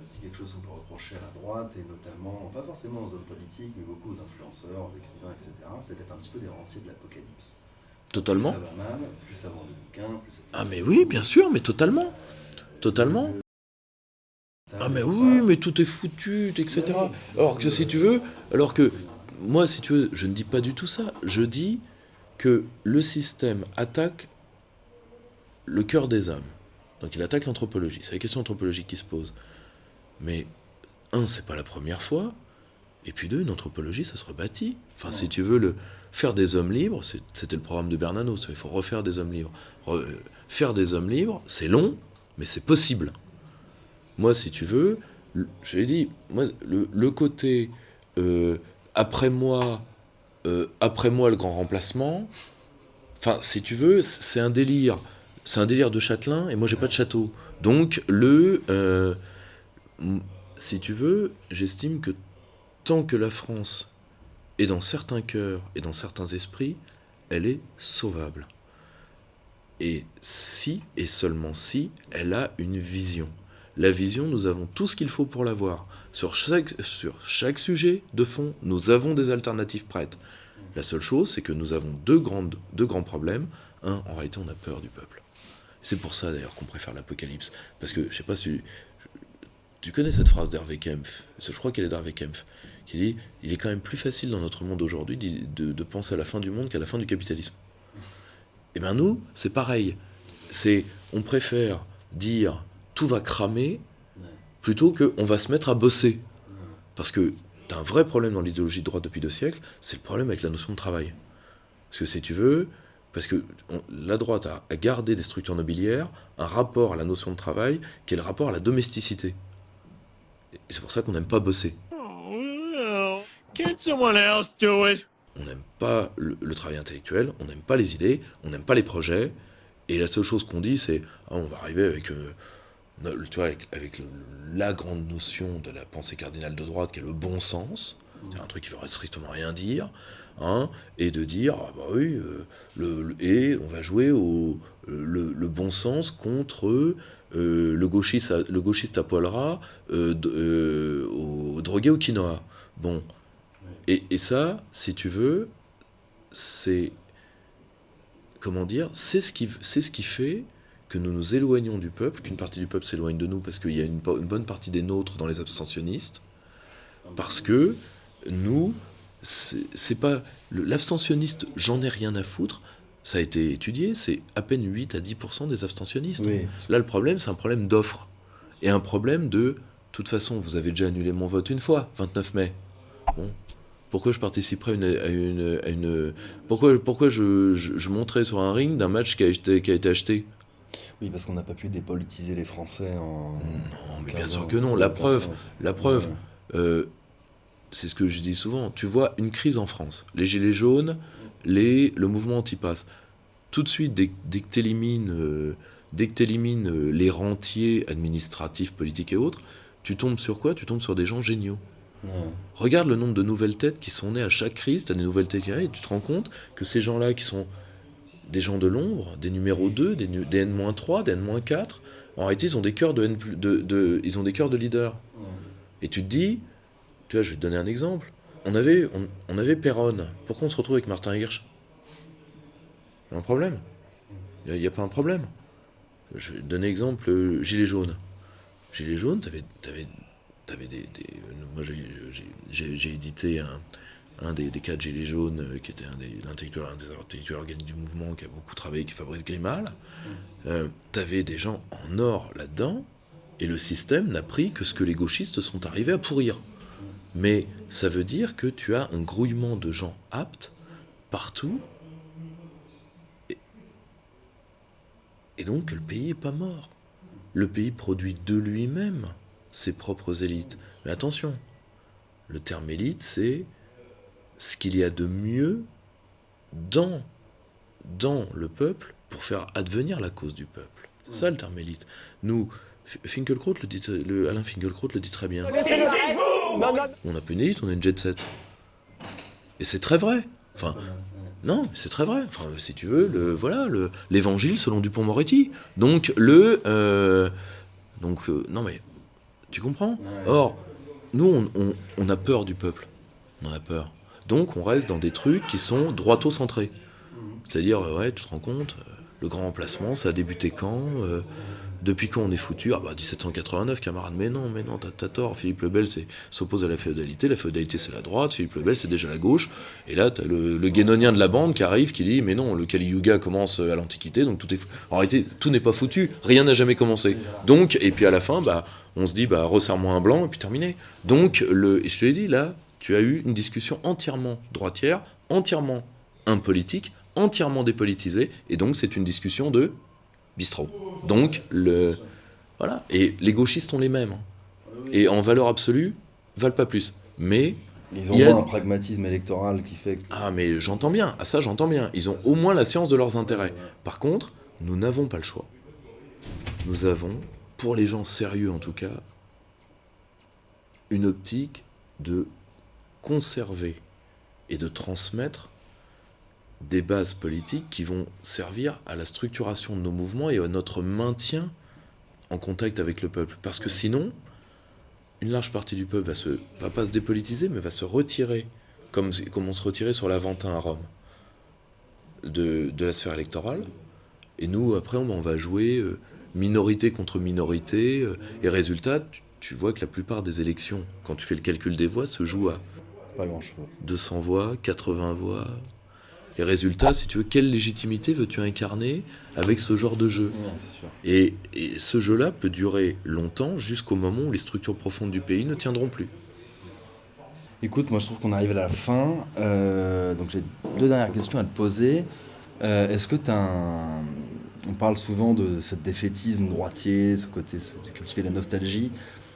c'est quelque chose qu'on peut reprocher à la droite, et notamment, pas forcément aux hommes politiques, mais beaucoup aux influenceurs, aux écrivains, etc., c'est d'être un petit peu des rentiers de l'apocalypse. Totalement. Plus ça va mal, plus ça vend des bouquins, plus ça fait... Ah mais oui, bien sûr, mais totalement. Totalement. Ah mais oui, mais tout est foutu, etc. Alors que si tu veux, moi, si tu veux, je ne dis pas du tout ça. Je dis que le système attaque le cœur des hommes. Donc il attaque l'anthropologie. C'est la question anthropologique qui se pose. Mais, c'est pas la première fois. Et puis deux, une anthropologie, ça se rebâtit. Enfin, si tu veux, faire des hommes libres, c'était le programme de Bernanos. Il faut refaire des hommes libres. Faire des hommes libres, c'est long, mais c'est possible. Moi, si tu veux, je l'ai dit, moi, le côté après moi le grand remplacement, enfin, si tu veux, c'est un délire. C'est un délire de châtelain, et moi, j'ai pas de château. Donc, si tu veux, j'estime que tant que la France est dans certains cœurs et dans certains esprits, elle est sauvable. Et si, et seulement si, elle a une vision. La vision, nous avons tout ce qu'il faut pour l'avoir. Sur chaque sujet de fond, nous avons des alternatives prêtes. La seule chose, c'est que nous avons deux grands problèmes. Un, en réalité, on a peur du peuple. C'est pour ça, d'ailleurs, qu'on préfère l'apocalypse. Parce que, je sais pas si... Tu connais cette phrase d'Hervé Kempf, je crois qu'elle est d'Hervé Kempf, qui dit « Il est quand même plus facile dans notre monde aujourd'hui de penser à la fin du monde qu'à la fin du capitalisme. » Et bien nous, c'est pareil. On préfère dire « tout va cramer » plutôt qu'on va se mettre à bosser. Parce que t'as un vrai problème dans l'idéologie de droite depuis 2 siècles, c'est le problème avec la notion de travail. Parce que si tu veux... Parce que la droite a gardé des structures nobiliaires, un rapport à la notion de travail qui est le rapport à la domesticité. Et c'est pour ça qu'on n'aime pas bosser. On n'aime pas le travail intellectuel, on n'aime pas les idées, on n'aime pas les projets, et la seule chose qu'on dit, c'est on va arriver avec, avec la grande notion de la pensée cardinale de droite, qui est le bon sens, c'est un truc qui ne veut strictement rien dire, et de dire, et on va jouer le bon sens contre le gauchiste à poil ras, au drogué au quinoa. Bon. Et ça, si tu veux, c'est... Comment dire ? C'est ce qui fait que nous nous éloignons du peuple, qu'une partie du peuple s'éloigne de nous, parce qu'il y a une bonne partie des nôtres dans les abstentionnistes, parce que nous... c'est pas l'abstentionniste, j'en ai rien à foutre, ça a été étudié, c'est à peine 8 à 10% des abstentionnistes. Oui. Là, le problème, c'est un problème d'offre et un problème de toute façon, vous avez déjà annulé mon vote une fois, 29 mai. Bon, pourquoi je participerais à une pourquoi je monterais sur un ring d'un match qui a été acheté? Oui, parce qu'on n'a pas pu dépolitiser les Français en... Non, mais bien sûr que non. La preuve, c'est ce que je dis souvent. Tu vois une crise en France, les gilets jaunes, le mouvement anti-pass. Tout de suite, dès que tu élimines les rentiers administratifs, politiques et autres, tu tombes sur quoi ? Tu tombes sur des gens géniaux. Regarde le nombre de nouvelles têtes qui sont nées à chaque crise. Tu as des nouvelles têtes qui arrivent et tu te rends compte que ces gens-là qui sont des gens de l'ombre, des numéros 2, des N-3, des N-4, en réalité, ils ont des cœurs ils ont des cœurs de leaders. Et tu te dis, tu vois, je vais te donner un exemple. On avait Péronne. Pourquoi on se retrouve avec Martin Hirsch ? Il y a un problème. Il n'y a pas un problème. Je vais te donner exemple, Gilets jaunes. Gilets jaunes, t'avais moi, j'ai édité un des cas de Gilets jaunes, qui était un des intellectuels organiques du mouvement, qui a beaucoup travaillé, qui est Fabrice Grimal. T'avais des gens en or là-dedans, et le système n'a pris que ce que les gauchistes sont arrivés à pourrir. Mais ça veut dire que tu as un grouillement de gens aptes partout, et donc le pays n'est pas mort. Le pays produit de lui-même ses propres élites. Mais attention, le terme élite, c'est ce qu'il y a de mieux dans le peuple pour faire advenir la cause du peuple. C'est ça le terme élite. Nous, Alain Finkielkraut le dit très bien. On n'a pas une élite, on a une jet set. Et c'est très vrai. Enfin, non, c'est très vrai. Enfin, si tu veux, l'évangile selon Dupond-Moretti. Donc, non mais, tu comprends ? Or, nous, on a peur du peuple. On en a peur. Donc, on reste dans des trucs qui sont droito-centrés. C'est-à-dire, tu te rends compte, le grand remplacement, ça a débuté quand ? Depuis quand on est foutu ? 1789, camarade. Mais non, t'as tort. Philippe le Bel s'oppose à la féodalité. La féodalité, c'est la droite. Philippe le Bel, c'est déjà la gauche. Et là, t'as le guénonien de la bande qui arrive, qui dit, mais non, le Kali Yuga commence à l'Antiquité, donc tout est foutu. En réalité, tout n'est pas foutu. Rien n'a jamais commencé. Donc, et puis à la fin, on se dit, resserre-moi un blanc, et puis terminé. Donc, et je te l'ai dit, là, tu as eu une discussion entièrement droitière, entièrement impolitique, entièrement dépolitisée, et donc c'est une discussion de bistrot. Donc, voilà. Et les gauchistes ont les mêmes. Et en valeur absolue, valent pas plus. Mais ils ont moins un pragmatisme électoral qui fait que... Ah, mais j'entends bien. Ah, ça, j'entends bien. Ils ont au moins la science de leurs intérêts. Par contre, nous n'avons pas le choix. Nous avons, pour les gens sérieux en tout cas, une optique de conserver et de transmettre des bases politiques qui vont servir à la structuration de nos mouvements et à notre maintien en contact avec le peuple. Parce que sinon, une large partie du peuple va pas se dépolitiser, mais va se retirer, comme on se retirait sur l'Aventin à Rome, de la sphère électorale. Et nous, après, on va jouer minorité contre minorité. Et résultat, tu vois que la plupart des élections, quand tu fais le calcul des voix, se jouent à pas grand-chose. 200 voix, 80 voix... Et résultat, si tu veux, quelle légitimité veux-tu incarner avec ce genre de jeu ? Ouais, c'est sûr. Et ce jeu-là peut durer longtemps, jusqu'au moment où les structures profondes du pays ne tiendront plus. Écoute, moi je trouve qu'on arrive à la fin. Donc j'ai 2 dernières questions à te poser. Est-ce que on parle souvent de ce défaitisme droitier, ce côté de cultiver la nostalgie.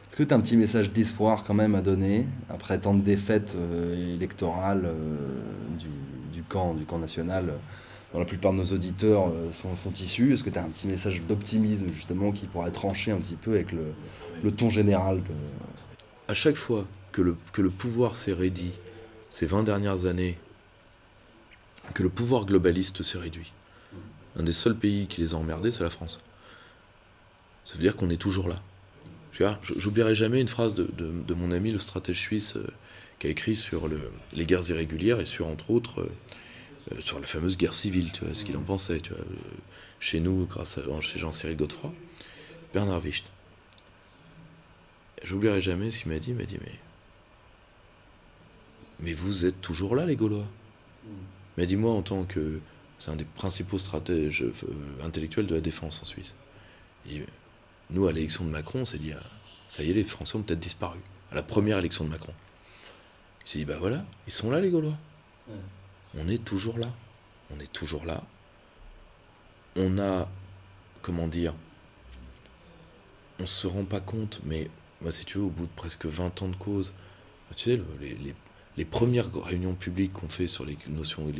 Est-ce que tu as un petit message d'espoir quand même à donner après tant de défaites électorales du camp national dont la plupart de nos auditeurs sont issus? Est-ce que tu as un petit message d'optimisme justement qui pourrait trancher un petit peu avec le ton général À chaque fois que le pouvoir s'est réduit ces 20 dernières années, que le pouvoir globaliste s'est réduit, un des seuls pays qui les a emmerdés, c'est la France. Ça veut dire qu'on est toujours là. J'oublierai jamais une phrase de mon ami, le stratège suisse, qui a écrit sur les guerres irrégulières et sur, entre autres, sur la fameuse guerre civile, tu vois, ce qu'il en pensait, tu vois, chez nous, chez Jean-Cyril Godefroy, Bernard Wicht. J'oublierai jamais ce qu'il m'a dit, mais vous êtes toujours là, les Gaulois. Il m'a dit, moi, en tant que... C'est un des principaux stratèges intellectuels de la défense en Suisse. Et nous, à l'élection de Macron, on s'est dit, ça y est, les Français ont peut-être disparu. À la première élection de Macron. J'ai dit, voilà, ils sont là, les Gaulois. On est toujours là. On est toujours là. On a, on se rend pas compte, mais moi, si tu veux, au bout de presque 20 ans de cause, tu sais, les premières réunions publiques qu'on fait sur les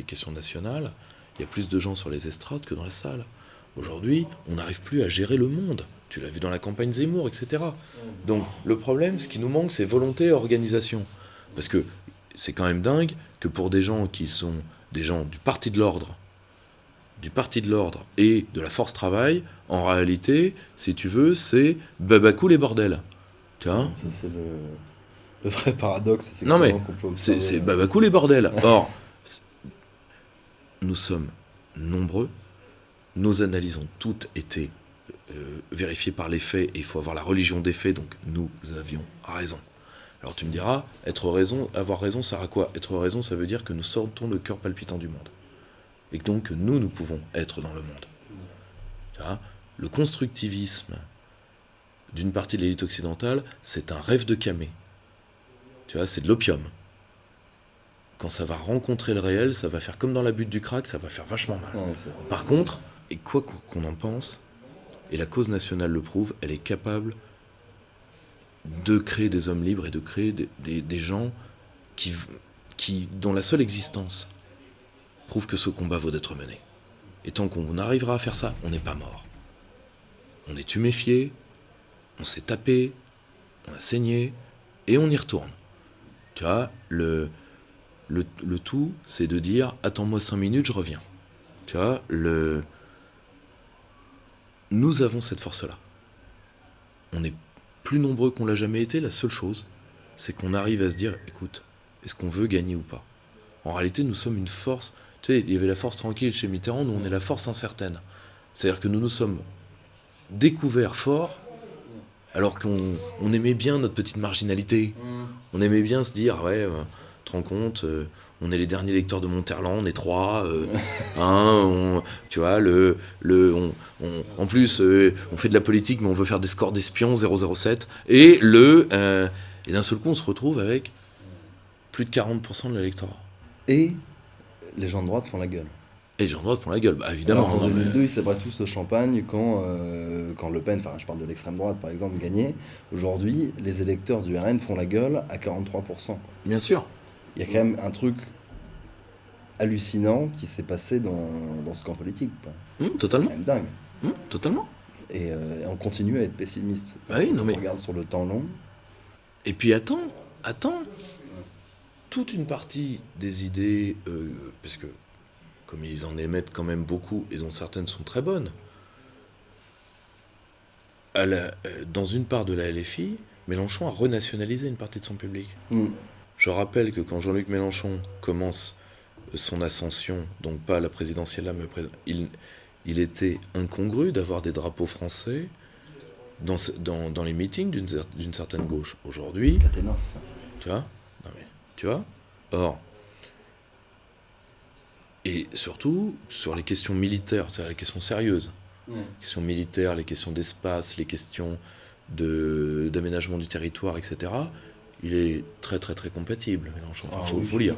questions nationales, il y a plus de gens sur les estrades que dans la salle. Aujourd'hui, on n'arrive plus à gérer le monde. Tu l'as vu dans la campagne Zemmour, etc. Donc, le problème, ce qui nous manque, c'est volonté et organisation. Parce que c'est quand même dingue que pour des gens qui sont des gens du Parti de l'Ordre et de la Force Travail, en réalité, si tu veux, c'est babacou les bordels. Tu vois ? Ça, c'est le vrai paradoxe, effectivement, non, mais qu'on peut observer. C'est babacou les bordels. Or, nous sommes nombreux. Nos analyses ont toutes été vérifié par les faits et il faut avoir la religion des faits, donc nous avions raison. Alors tu me diras, avoir raison, ça sert à quoi? Être raison, ça veut dire que nous sortons le cœur palpitant du monde. Et que donc nous pouvons être dans le monde. Tu vois, le constructivisme d'une partie de l'élite occidentale, c'est un rêve de camé. Tu vois, c'est de l'opium. Quand ça va rencontrer le réel, ça va faire comme dans la butte du crack, ça va faire vachement mal. Ouais, Par contre, et quoi qu'on en pense, et la cause nationale le prouve, elle est capable de créer des hommes libres et de créer des gens dont la seule existence prouve que ce combat vaut d'être mené. Et tant qu'on arrivera à faire ça, on n'est pas mort. On est tuméfié, on s'est tapé, on a saigné, et on y retourne. Tu vois, le tout, c'est de dire « Attends-moi 5 minutes, je reviens ». Tu vois, nous avons cette force-là. On est plus nombreux qu'on l'a jamais été. La seule chose, c'est qu'on arrive à se dire « Écoute, est-ce qu'on veut gagner ou pas ?» En réalité, nous sommes une force... Tu sais, il y avait la force tranquille chez Mitterrand, nous on est la force incertaine. C'est-à-dire que nous nous sommes découverts forts, alors qu'on aimait bien notre petite marginalité. On aimait bien se dire, ouais, tu te rends compte, on est les derniers lecteurs de Monterland, on est 3, tu vois, en plus, on fait de la politique, mais on veut faire des scores d'espions, 007, et d'un seul coup, on se retrouve avec plus de 40% de l'électorat. Et les gens de droite font la gueule. Et les gens de droite font la gueule, bah, évidemment. Alors, en 2002, ils s'abraient tous au champagne quand Le Pen, enfin je parle de l'extrême droite par exemple, gagnait. Aujourd'hui, les électeurs du RN font la gueule à 43%. Bien sûr. Il y a quand même un truc hallucinant qui s'est passé dans ce camp politique. Totalement. C'est quand même dingue. Totalement. Et on continue à être pessimiste. Bah oui, non, mais... On regarde sur le temps long. Et puis attends. Toute une partie des idées, parce que comme ils en émettent quand même beaucoup, et dont certaines sont très bonnes, dans une part de la LFI, Mélenchon a renationalisé une partie de son public. Je rappelle que quand Jean-Luc Mélenchon commence son ascension, donc pas à la présidentielle là, mais il était incongru d'avoir des drapeaux français dans les meetings d'une certaine gauche. Aujourd'hui... Caténas. Tu vois ? Non mais, tu vois ? Or, et surtout, sur les questions militaires, c'est-à-dire les questions sérieuses, les questions militaires, les questions d'espace, les questions d'aménagement du territoire, etc., il est très très très compatible, Mélenchon. Faut lire.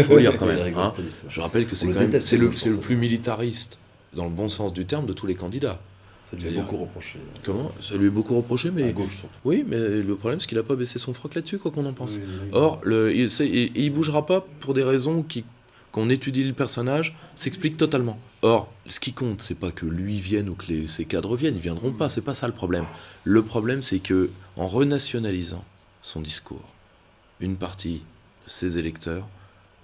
Faut lire quand même. Hein. Je rappelle que c'est le plus militariste, dans le bon sens du terme, de tous les candidats. Ça lui est beaucoup reproché. Comment ? Ça lui est beaucoup reproché, mais... À gauche, surtout. Oui, mais le problème, c'est qu'il n'a pas baissé son froc là-dessus, quoi qu'on en pense. Or, il bougera pas pour des raisons qu'on étudie le personnage, s'explique totalement. Or, ce qui compte, c'est pas que lui vienne ou que ses cadres viennent, ils viendront pas, c'est pas ça le problème. Le problème, c'est que en renationalisant son discours, une partie de ses électeurs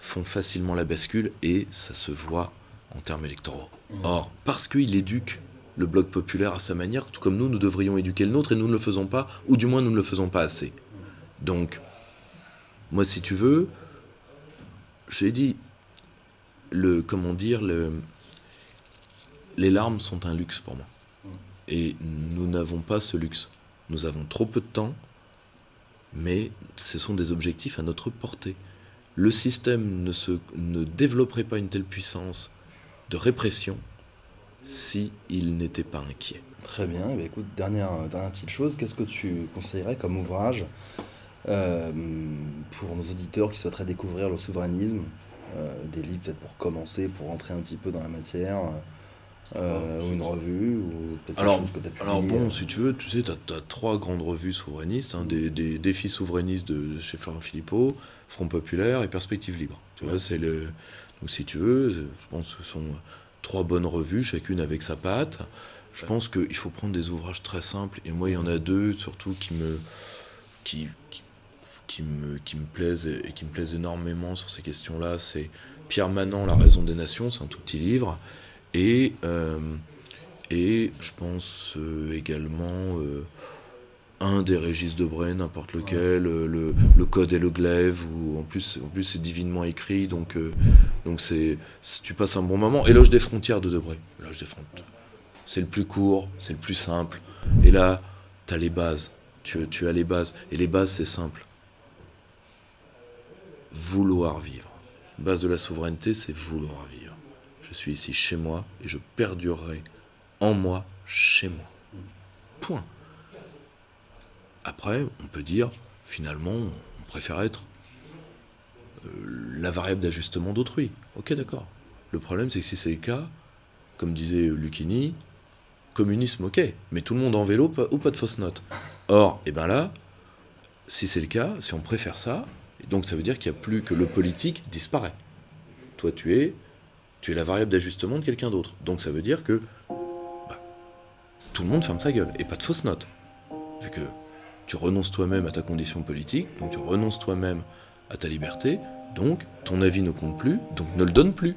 font facilement la bascule et ça se voit en termes électoraux. Or, parce qu'il éduque le bloc populaire à sa manière, tout comme nous devrions éduquer le nôtre et nous ne le faisons pas, ou du moins nous ne le faisons pas assez. Donc, moi si tu veux, j'ai dit, les larmes sont un luxe pour moi. Et nous n'avons pas ce luxe. Nous avons trop peu de temps, mais ce sont des objectifs à notre portée. Le système ne développerait pas une telle puissance de répression si il n'était pas inquiet. Très bien. Eh bien, écoute, dernière petite chose, qu'est-ce que tu conseillerais comme ouvrage pour nos auditeurs qui souhaiteraient découvrir le souverainisme, des livres peut-être pour commencer, pour rentrer un petit peu dans la matière, ou une revue, ou peut-être quelque chose que tu as publié. Alors bon, si tu veux, tu sais, t'as 3 grandes revues souverainistes, des défis souverainistes chez Florent Philippot, Front Populaire et Perspective Libre. Tu vois, donc si tu veux, je pense que ce sont 3 bonnes revues, chacune avec sa patte. Je pense qu'il faut prendre des ouvrages très simples, et moi il y en a 2 surtout qui me plaisent et qui me plaisent énormément sur ces questions-là. C'est Pierre Manant, La raison des nations, c'est un tout petit livre, et je pense également un des Régis Debray, n'importe lequel, le Code et le glaive, où en plus c'est divinement écrit, donc tu passes un bon moment. Éloge des frontières de Debray. C'est le plus court, c'est le plus simple. Et là, tu as les bases. Tu as les bases. Et les bases, c'est simple. Vouloir vivre. La base de la souveraineté, c'est vouloir vivre. Je suis ici chez moi et je perdurerai en moi, chez moi. Point. Après, on peut dire, finalement, on préfère être la variable d'ajustement d'autrui. Ok, d'accord. Le problème, c'est que si c'est le cas, comme disait Lucchini, communisme, ok, mais tout le monde en vélo ou pas de fausses notes. Or, et ben là, si c'est le cas, si on préfère ça, donc ça veut dire qu'il n'y a plus que le politique disparaît. Toi, tu es la variable d'ajustement de quelqu'un d'autre. Donc ça veut dire que tout le monde ferme sa gueule, et pas de fausses notes. Vu que tu renonces toi-même à ta condition politique, donc tu renonces toi-même à ta liberté, donc ton avis ne compte plus, donc ne le donne plus.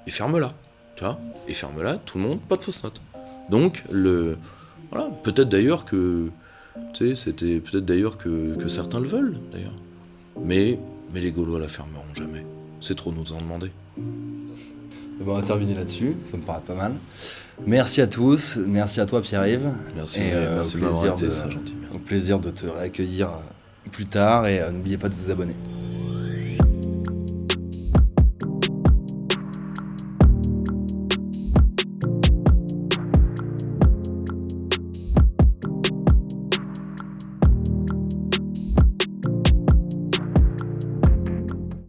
Et ferme-la, tu vois. Et ferme-la, tout le monde, pas de fausses notes. Donc, voilà, peut-être d'ailleurs que, tu sais, c'était peut-être d'ailleurs que certains le veulent, d'ailleurs. Mais les Gaulois la fermeront jamais. C'est trop nous en demander. On va terminer là-dessus, ça me paraît pas mal. Merci à tous, merci à toi Pierre-Yves. Merci, merci de m'avoir été, c'est gentil. Merci. Au plaisir de te réaccueillir plus tard et n'oubliez pas de vous abonner.